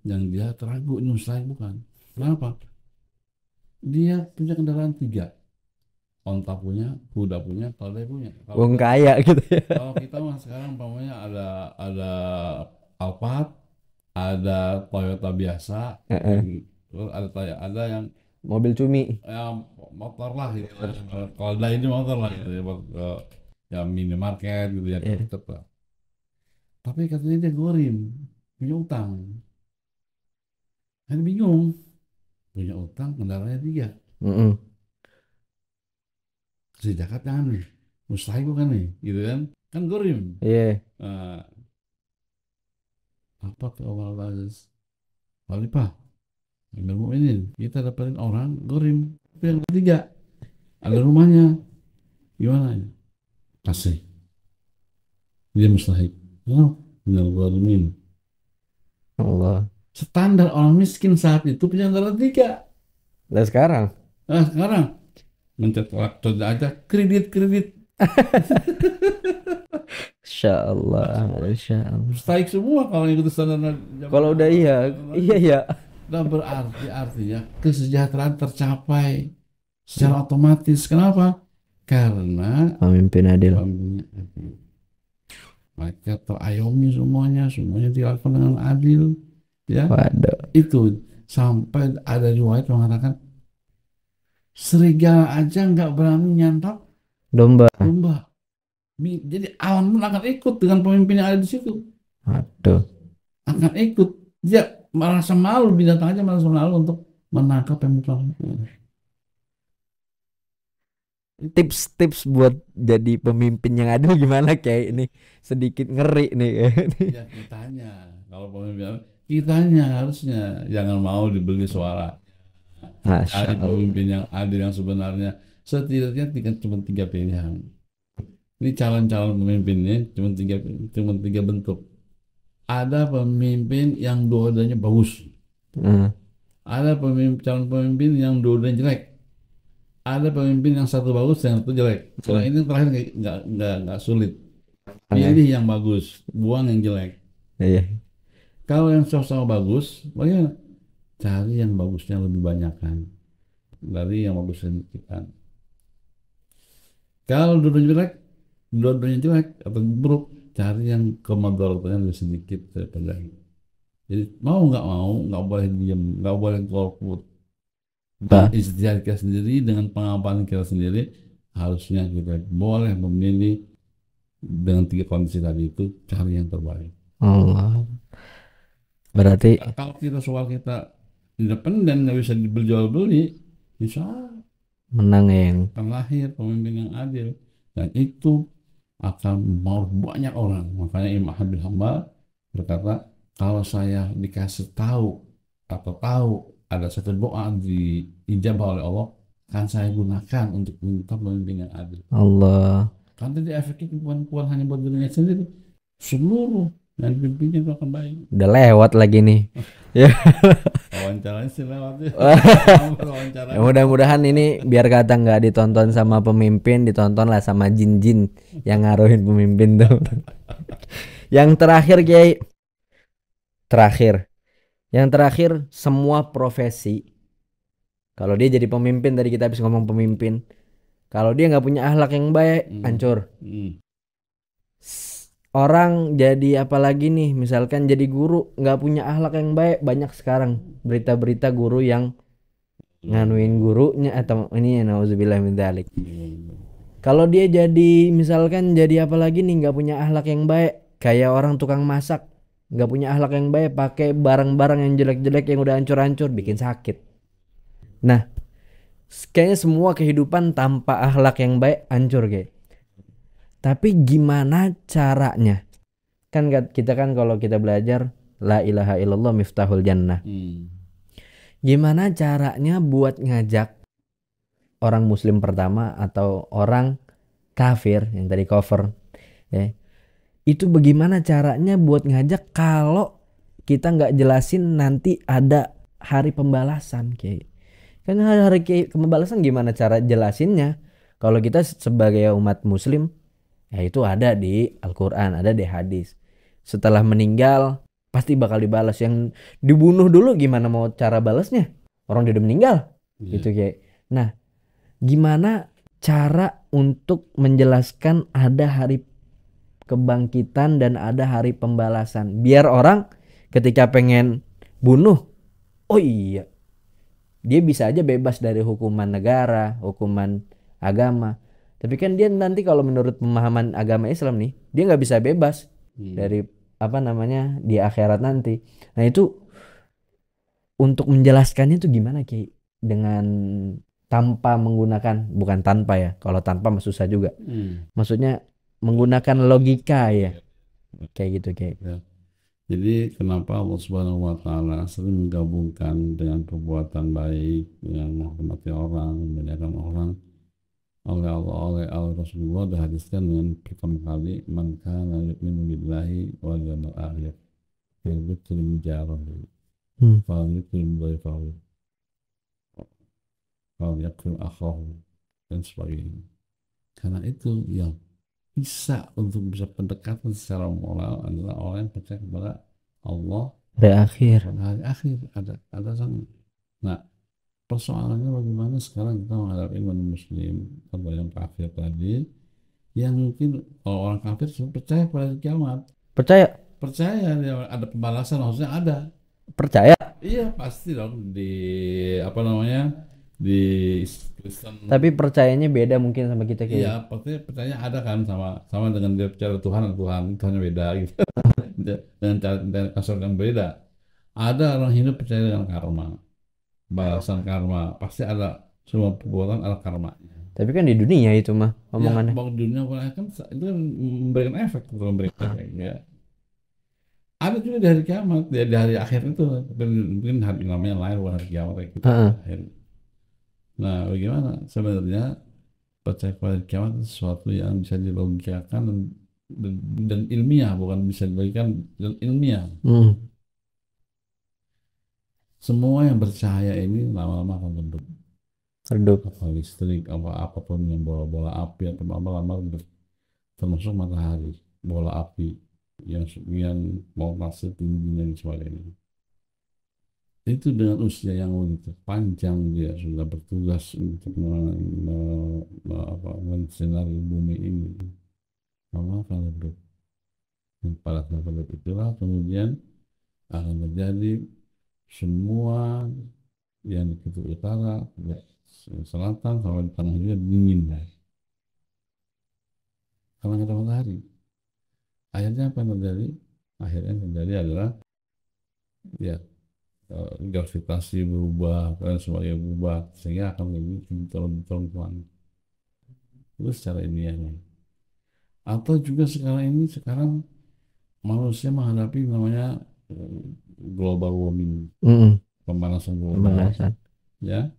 yang dia teragu ini mustahik bukan. Kenapa? Dia punya kendaraan 3. Onta punya, kuda punya, keledai punya. Wong kaya gitu ya. Kalau kita mah sekarang umpamanya ada Alphard, ada Toyota biasa, terus ada yang mobil cumi, ya motor lah gitu. Keledai ini motor lah gitu ya, ya minimarket gitu ya, tetap lah. Tapi katanya dia gorim, punya utang. Kan bingung, punya utang, kendalanya 3. Mm-mm. Si zakat jangan nih, mustahil kan nih, gitu kan? Kan gorim. Iya. Nah, apa ke Omar Aziz? Khalifah, Amir Mu'minin, kita dapetin orang gorim. Tapi yang ketiga, ada rumahnya. Gimana ya? Kasih. Dia mustahil. Oh, minal zalimin. Allah. Standar orang miskin saat itu punya antara 3. Lah sekarang. Nah, sekarang mencet waktu aja kredit. Insya Allah, Insya Allah. Mustahil semua kalau ikut standar Kalau udah iya, iya ya. dan berarti artinya kesejahteraan tercapai secara otomatis. Kenapa? Karena Pemimpin adil. pemimpinnya adil. Mereka terayomi semuanya dilakukan dengan adil, ya. Waduh. Itu sampai ada riwayat mengatakan serigala aja nggak berani nyantap Domba. domba. Jadi alam pun akan ikut dengan pemimpin yang ada di situ, Waduh. akan ikut. Dia merasa malu, binatang aja merasa malu untuk menangkap pemimpin. Tips-tips buat jadi pemimpin yang adil gimana, kayak ini sedikit ngeri nih. Ya kitanya, kalau pemimpin kitanya harusnya jangan mau dibeli suara. Masya Cari Allah. pemimpin yang adil yang sebenarnya. Setidaknya cuma 3 pilihan. Ini calon-calon pemimpinnya cuma tiga bentuk. Ada pemimpin yang dua-duanya bagus. Ada calon pemimpin yang dua-duanya jelek. Ada pemimpin yang satu bagus, yang satu jelek. Kalau ini terakhir nggak sulit. Pilih yang bagus, buang yang jelek. Iya. Kalau yang sama-sama bagus, bagaimana? Cari yang bagusnya lebih banyak kan dari yang bagusnya sedikit. Kalau dua-duanya jelek atau buruk, cari yang kemudaratnya lebih sedikit daripada ini. Jadi mau nggak boleh diam, nggak boleh golput. Dengan ijtihad kita sendiri, dengan pengamalan kita sendiri, harusnya kita boleh memilih dengan 3 kondisi tadi itu, cari yang terbaik. Allah. Berarti Kalau kita independen, nggak bisa dijual beli, insya Allah menang yang akan lahir pemimpin yang adil, dan itu akan mau banyak orang. Makanya Imam Ahmad bin Hanbal berkata, kalau saya dikasih tahu atau tahu ada satu doa diijabah oleh Allah, kan saya gunakan untuk minta pemimpin yang adil. Allah. Karena dia efeknya bukan hanya buat dirinya sendiri, seluruh yang dipimpinnya itu akan baik. Udah lewat lagi nih. Ya. Wawancaranya sih lewat ya. Ya, mudah-mudahan ini biar kata nggak ditonton sama pemimpin, ditonton lah sama jin-jin yang ngaruhin pemimpin tuh. Yang terakhir Kiai, yang terakhir semua profesi, kalau dia jadi pemimpin, tadi kita habis ngomong pemimpin, kalau dia nggak punya akhlak yang baik, hancur. Orang jadi apalagi nih, misalkan jadi guru nggak punya akhlak yang baik, banyak sekarang berita-berita guru yang nganuin gurunya atau ini ya, nauzubillah min dzalik. Kalau dia jadi misalkan jadi apalagi nih, nggak punya akhlak yang baik, kayak orang tukang masak, nggak punya akhlak yang baik, pakai barang-barang yang jelek-jelek yang udah hancur-hancur, bikin sakit. Nah, kayaknya semua kehidupan tanpa akhlak yang baik hancur kayak. Tapi gimana caranya? Kan kita kan kalau kita belajar la ilaha illallah miftahul jannah. Gimana caranya buat ngajak orang muslim pertama atau orang kafir yang tadi cover ya, itu bagaimana caranya buat ngajak kalau kita nggak jelasin nanti ada hari pembalasan kayak. Kan hari pembalasan gimana cara jelasinnya? Kalau kita sebagai umat muslim, ya itu ada di Al-Quran, ada di hadis. Setelah meninggal pasti bakal dibalas. Yang dibunuh dulu gimana mau cara balasnya? Orang dia udah meninggal, gitu kayak. Nah, gimana cara untuk menjelaskan ada hari kebangkitan dan ada hari pembalasan, biar orang ketika pengen bunuh, oh iya, dia bisa aja bebas dari hukuman negara, hukuman agama. Tapi kan dia nanti kalau menurut pemahaman agama Islam nih, dia nggak bisa bebas dari apa namanya di akhirat nanti. Nah itu untuk menjelaskannya itu gimana Ki? Dengan tanpa menggunakan, bukan tanpa ya, kalau tanpa mah susah juga. Maksudnya menggunakan logika ya, kayak gitu kayak. Ya. Jadi kenapa Allah Subhanahu wa taala sering menggabungkan dengan perbuatan baik, yang menghormati orang, memuliakan orang, oleh Allah, oleh Rasulullah dihadiskan dengan pertama kali man kana yu'minu billahi wal yawmil akhir falyukrim jarahu falyukrim dhaifahu falyakrim akhahu dan sebagainya. Karena itu yang bisa untuk bisa pendekatan secara moral adalah orang yang percaya kepada Allah Berakhir. pada hari akhir, ada sana. Nah, persoalannya bagaimana sekarang kita menghadapi muslim atau yang kafir tadi, yang mungkin kalau orang kafir percaya pada hari kiamat, Percaya? percaya dia ada pembalasan, maksudnya ada. Percaya. Iya pasti dong, di apa namanya, di Kristen. Tapi percayanya beda mungkin sama kita kayak. Iya, pasti percaya ada kan, sama dengan dia percaya Tuhan, Tuhannya beda gitu. Dengan cara kasar yang beda. Ada orang Hindu percaya dengan karma, balasan karma, pasti ada, semua perbuatan ada karma. Tapi kan di dunia itu mah Ya, omongannya. bahwa dunia kan itu kan memberikan efek, memberikan efek ya. Ada juga di hari kiamat, di hari akhir itu, mungkin hari namanya lain, bukan hari kiamat kayak gitu. Nah, bagaimana sebenarnya percaya pada hari kiamat itu sesuatu yang bisa dilogikakan dan ilmiah, bukan bisa dilogikakan dan ilmiah. Semua yang bercahaya ini lama-lama akan redup. Apa listrik, apapun yang bola api atau lama-lama termasuk matahari, bola api yang mau masuk tingginya dan sebagainya. Itu dengan usia yang begitu panjang dia sudah bertugas untuk mensinar bumi ini, lama akan redup. Pada saat redup itulah kemudian akan terjadi semua yang di kutub utara, selatan, sampai di tanah juga dingin karena nggak ada matahari. Akhirnya apa yang terjadi? Akhirnya yang terjadi adalah ya gravitasi berubah dan sebagainya berubah, sehingga akan menjadi turun-turun. Itu secara ilmiahnya. Atau juga sekarang manusia menghadapi namanya global warming, pemanasan global. Ya,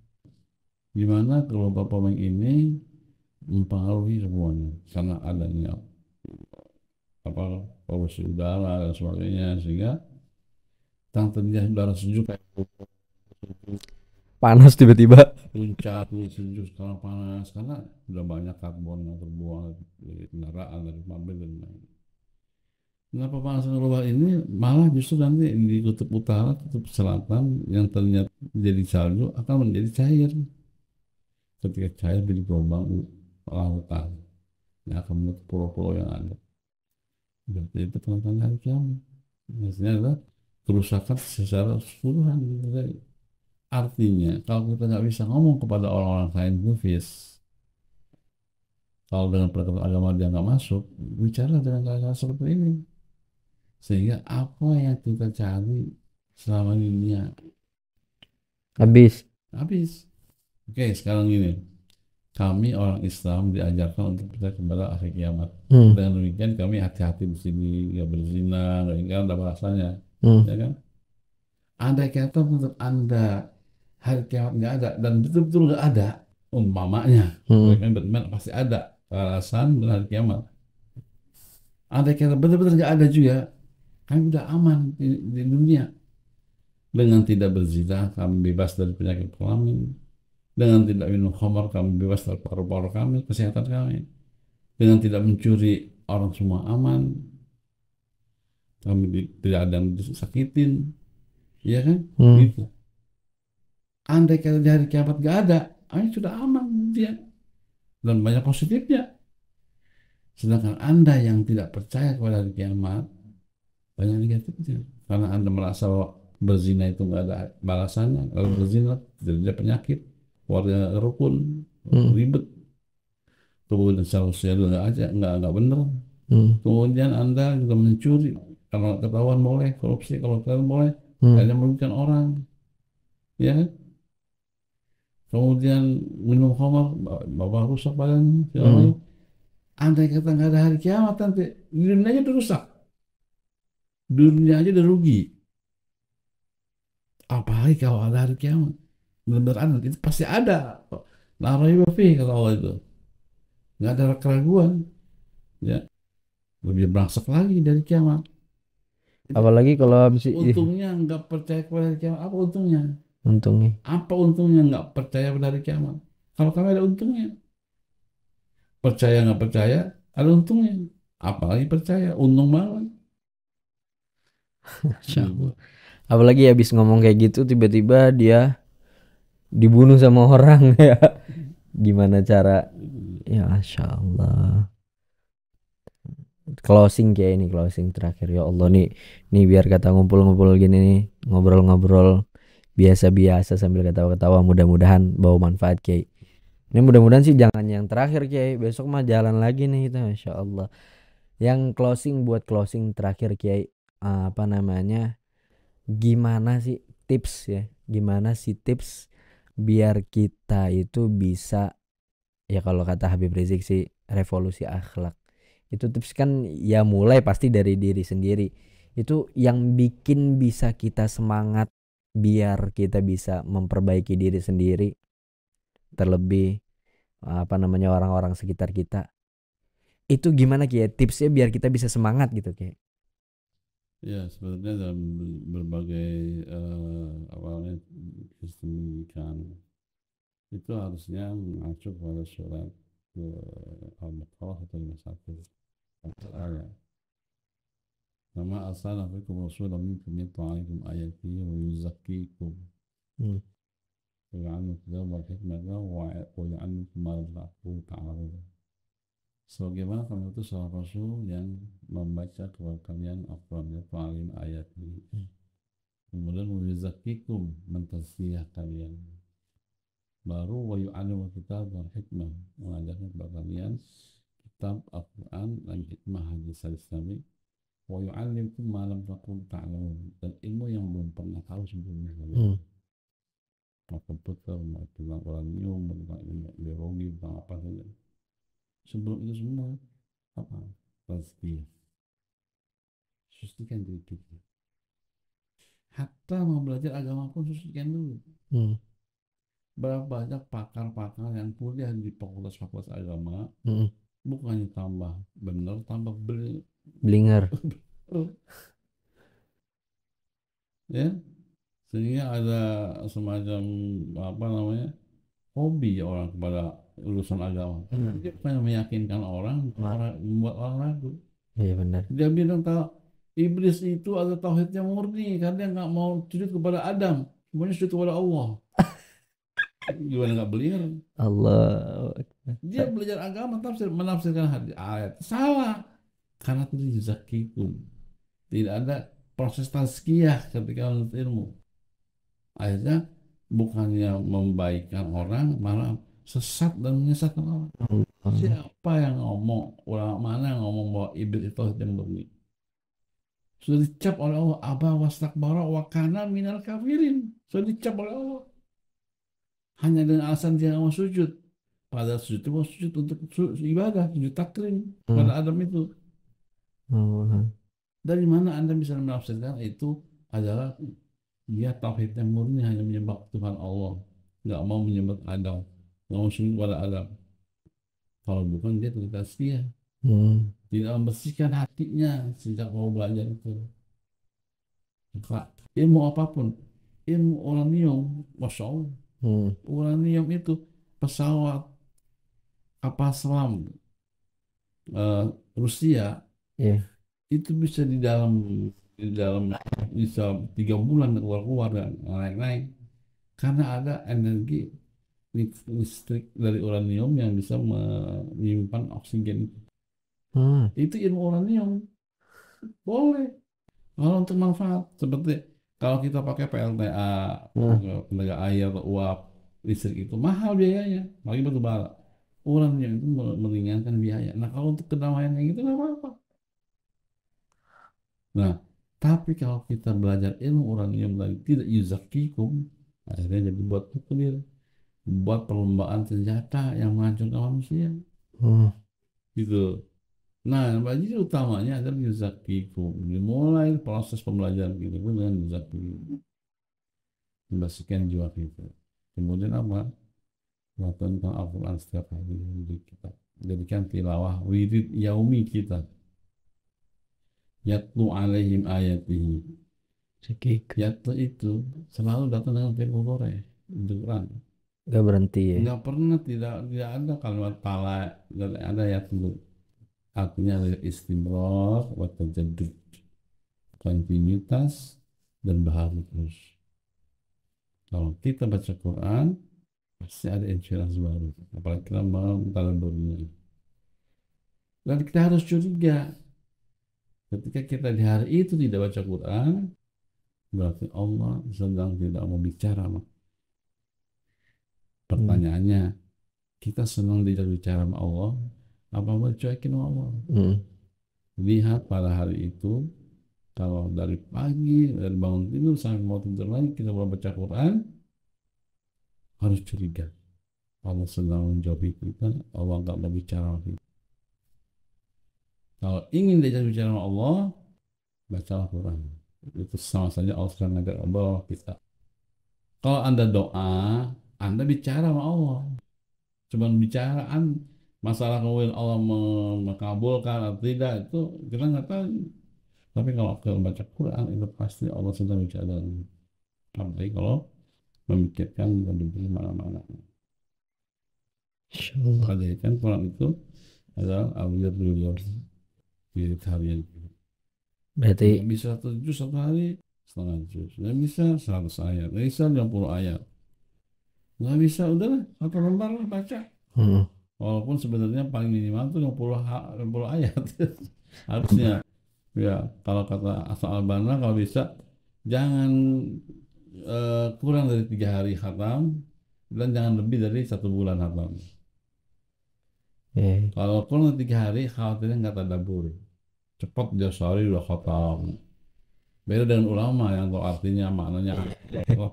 gimana global warming ini mempengaruhi semuanya karena adanya polusi udara dan sebagainya, sehingga terjadi udara sejuk kayak panas tiba-tiba, puncak sejuk, sekarang panas karena sudah banyak karbon yang terbuang dari kendaraan, dari pabrik dan lain-lain. Nah, pemanasan global ini malah justru nanti di kutub utara, kutub selatan yang ternyata jadi salju akan menjadi cair. Ketika cair jadi gelombang lautan yang akan menutup pulau-pulau yang ada. Berarti itu tanda-tanda hari kiamat. Maksudnya adalah kerusakan secara keseluruhan. Artinya kalau kita nggak bisa ngomong kepada orang-orang saintifis, kalau dengan pendekatan agama dia nggak masuk, bicara dengan cara seperti ini, sehingga apa yang kita cari selama ini dunia habis. Oke, sekarang gini, kami orang Islam diajarkan untuk percaya kepada akhir kiamat. Dengan demikian kami hati-hati di sini, nggak berzina, nggak ada bahasanya, ya kan? Andai kata menurut Anda hari kiamat nggak ada dan betul-betul nggak ada, umpamanya, mereka beriman pasti ada alasan benar hari kiamat. Andai kata betul-betul nggak ada juga, kami udah aman di dunia. Dengan tidak berzina, kami bebas dari penyakit kelamin. Dengan tidak minum khamar, kami bebas dari paru-paru kami, kesehatan kami. Dengan tidak mencuri, orang semua aman. Kami tidak ada yang disakitin, ya kan? Gitu. Andai kata di hari kiamat gak ada, kami sudah aman dia, dan banyak positifnya. Sedangkan Anda yang tidak percaya kepada hari kiamat, banyak negatifnya. Karena Anda merasa bahwa berzina itu nggak ada balasannya. Kalau berzina tidak penyakit, warga rukun, ribet, kemudian secara sosial nggak benar. Kemudian Anda juga mencuri, kalau ketahuan boleh korupsi, kalau ketahuan boleh Hmm. hanya merugikan orang, ya kan? Kemudian minum khamar, bawa rusak badan segala Hmm. macam. Andai kata nggak ada hari kiamat nanti, dunia aja udah rusak, dunia aja udah rugi. Apalagi kalau ada hari kiamat, benar-benar ada, itu pasti ada. La raiba fihi kata Allah itu, nggak ada keraguan, ya. Lebih berangsek lagi dari kiamat. Jadi Apalagi kalau habis untungnya nggak percaya kepada hari kiamat, apa untungnya? untungnya. Apa untungnya nggak percaya pada hari kiamat? Kalau kami ada untungnya, percaya nggak percaya ada untungnya. Apalagi percaya, untung banget. Masya Gitu. Allah. Apalagi habis ngomong kayak gitu tiba-tiba dia dibunuh sama orang ya. Gimana cara? Ya Masya Allah. Closing kayak ini, closing terakhir ya Allah nih biar kata ngumpul-ngumpul gini nih, ngobrol-ngobrol biasa-biasa sambil ketawa-ketawa, mudah-mudahan bawa manfaat Kiai. Ini mudah-mudahan sih jangan yang terakhir Kiai, besok mah jalan lagi nih kita, Masya Allah. Yang closing, buat closing terakhir Kiai, apa namanya, gimana sih tips ya, gimana sih tips biar kita itu bisa, ya kalau kata Habib Rizik sih, revolusi akhlak. Itu tips kan ya mulai pasti dari diri sendiri. Itu yang bikin bisa kita semangat biar kita bisa memperbaiki diri sendiri, terlebih apa namanya orang-orang sekitar kita. Itu gimana Ki ya tipsnya biar kita bisa semangat gitu Ki? Ya, sebenarnya dalam berbagai awalnya sistem pendidikan itu harusnya mengacu pada surat Al-Baqarah atau 51 ayat. Nama asal fikum rasulan minkum yatlu alaikum ayati wa yuzakkikum Hmm. wa yu'allimukum kitab wal hikmata wa yu'allimukum ma lam takunu ta'lamun. Sebagaimana kami itu seorang rasul yang membaca kepada kalian Al-Quran, yaitu alim ayat ini. Kemudian yuzakikum, mentazkiyah kalian. Baru wa yu'allimu kitab wal hikmah, mengajarkan kepada kalian kitab Al-Quran dan hikmah hadis Nabi. Wa yu'allimukum ma lam takunu ta'lamun, dan ilmu yang belum pernah tahu sebelumnya kalian. Komputer, tentang uranium, tentang biologi, tentang apa saja. Sebelum itu semua apa? Tazkiyah. Sucikan diri kita. Hatta mau belajar agama pun sucikan dulu. Hmm. Berapa banyak pakar-pakar yang kuliah di fakultas-fakultas agama, Hmm. bukannya tambah benar, tambah Blinger. ya, sehingga ada semacam apa namanya hobi orang kepada urusan agama. Dia bukan meyakinkan orang, membuat orang ragu. Iya benar. Dia bilang kalau iblis itu ada tauhidnya murni karena dia nggak mau sujud kepada Adam, semuanya sujud kepada Allah. Gimana nggak beliau? Allah. Dia belajar agama menafsirkan hadis ayat salah karena tidak dizakikum. Tidak ada proses tazkiyah ketika menuntut ilmu. Akhirnya bukannya membaikkan orang, malah sesat dan menyesatkan orang. Siapa yang ngomong, ulama mana yang ngomong bahwa iblis itu yang murni? Sudah dicap oleh Allah, aba wastakbara wa kana minal kafirin. Sudah dicap oleh Allah. Hanya dengan alasan dia nggak mau sujud. Pada sujud itu mau sujud untuk ibadah, sujud takrim pada Adam itu. Dari mana Anda bisa menafsirkan itu adalah dia tauhid yang murni, hanya menyembah Tuhan Allah, nggak mau menyembah Adam, nggak mau sujud pada Adam. Kalau bukan dia tidak setia, tidak membersihkan hatinya sejak mau belajar itu. Maka ilmu apapun, ilmu uranium, masya Allah, uranium itu pesawat kapal selam Rusia itu bisa di dalam bisa 3 bulan keluar dan naik-naik karena ada energi listrik dari uranium yang bisa menyimpan oksigen. Itu ilmu uranium boleh kalau untuk manfaat, seperti kalau kita pakai PLTA, tenaga air atau uap listrik itu mahal biayanya, lagi batu bara. Uranium itu meringankan biaya. Nah kalau untuk kedamaian yang itu nggak apa-apa. Nah, tapi kalau kita belajar ilmu orang yang tidak yuzakikum, akhirnya jadi buat nuklir, buat perlombaan senjata yang menghancurkan manusia, gitu. Nah, bagi utamanya adalah yuzakikum. Dimulai proses pembelajaran kita pun dengan yuzakikum, membersihkan jiwa kita. Kemudian apa? Melakukan Al-Quran setiap hari di kita. Jadikan tilawah wirid yaumi kita. Yatlu alaihim ayatihi. Yatlu itu selalu datang dengan fi'il mudhari di Quran. Gak berhenti ya. Enggak pernah, tidak ada kalimat tala, tidak ada yatlu. Artinya ada istimrar wa tajaddud, kontinuitas dan baharu terus. Kalau kita baca Quran pasti ada inspirasi baru, apalagi kita mentadabburnya. Dan kita harus curiga ketika kita di hari itu tidak baca Quran, berarti Allah sedang tidak mau bicara. Pertanyaannya, kita senang tidak bicara sama Allah, apa mau cuekin sama Allah? Lihat pada hari itu, kalau dari pagi, dari bangun tidur sampai mau tidur lagi kita belum baca Quran, harus curiga. Allah sedang menjawab kita, Allah nggak mau bicara sama kita. Kalau ingin diajak bicara sama Allah, bacalah Quran. Itu sama saja Allah sedang ngajak Allah kita. Kalau Anda doa, Anda bicara sama Allah. Cuma bicaraan masalah kemudian Allah mengabulkan atau tidak, itu kita nggak tahu. Tapi kalau kita baca Quran, itu pasti Allah sedang bicara. Apalagi kalau memikirkan dan diberi mana-mana. Padahal kan Quran itu adalah al-wirdul wirid harian. Berarti bisa 1 juz satu hari, setengah juz. Nggak bisa 100 ayat, nggak bisa 50 ayat. Nggak bisa, udahlah 1 lembar lah baca. Walaupun sebenarnya paling minimal itu 60 ayat. Harusnya. Ya, kalau kata Asal Albana, kalau bisa jangan kurang dari 3 hari khatam, dan jangan lebih dari 1 bulan khatam. Kalau kurang dari 3 hari, khawatirnya nggak tadabbur. Cepat dia sehari udah khatam. Beda dengan ulama yang tahu artinya, maknanya,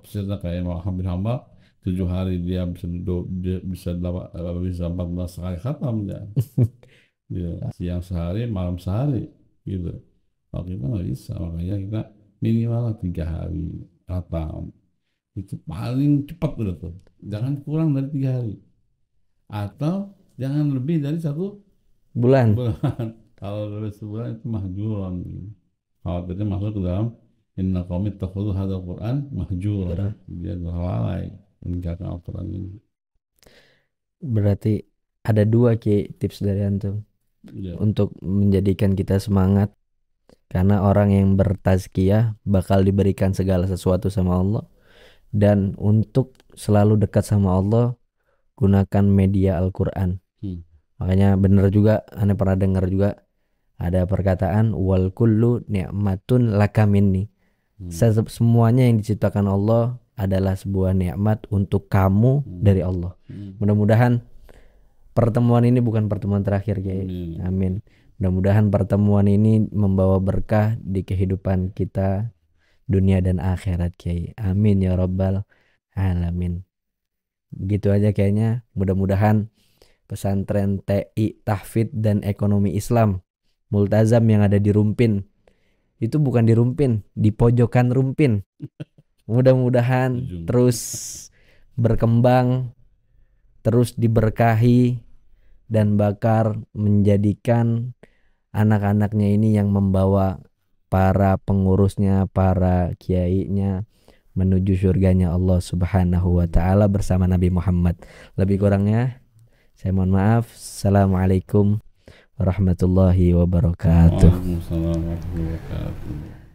peserta kayak Imam bin Hambal, 7 hari dia bisa 14 kali khatam dia. Ya, siang sehari, malam sehari, gitu. Kalau kita nggak bisa, makanya kita minimal 3 hari khatam. Itu paling cepat udah tuh. Jangan kurang dari 3 hari. Atau jangan lebih dari 1 bulan. Kalau lebih sebulan itu mahjuran. Khawatirnya masuk ke dalam inna qaumi ittakhadhu hadzal Qur'an mahjuran. Dia lalai meninggalkan Al-Quran ini. Berarti ada 2 tips dari antum untuk menjadikan kita semangat. Karena orang yang bertazkiyah bakal diberikan segala sesuatu sama Allah. Dan untuk selalu dekat sama Allah, gunakan media Al-Quran. Makanya benar juga, aneh pernah dengar juga ada perkataan wal kullu ni'matun laka minni. Semuanya yang diciptakan Allah adalah sebuah nikmat untuk kamu dari Allah. Mudah-mudahan pertemuan ini bukan pertemuan terakhir, Kiai. Amin. Mudah-mudahan pertemuan ini membawa berkah di kehidupan kita dunia dan akhirat, Kiai. Amin ya rabbal alamin. Gitu aja kayaknya. Mudah-mudahan pesantren TI Tahfidz dan Ekonomi Islam Multazam yang ada di Rumpin, itu bukan di Rumpin, di pojokan Rumpin. Mudah-mudahan terus berkembang, terus diberkahi, dan bakal menjadikan anak-anaknya ini yang membawa para pengurusnya, para kiainya menuju surganya Allah Subhanahu wa ta'ala bersama Nabi Muhammad. Lebih kurangnya saya mohon maaf. Assalamualaikum warahmatullahi wabarakatuh. Waalaikumsalam warahmatullahi wabarakatuh.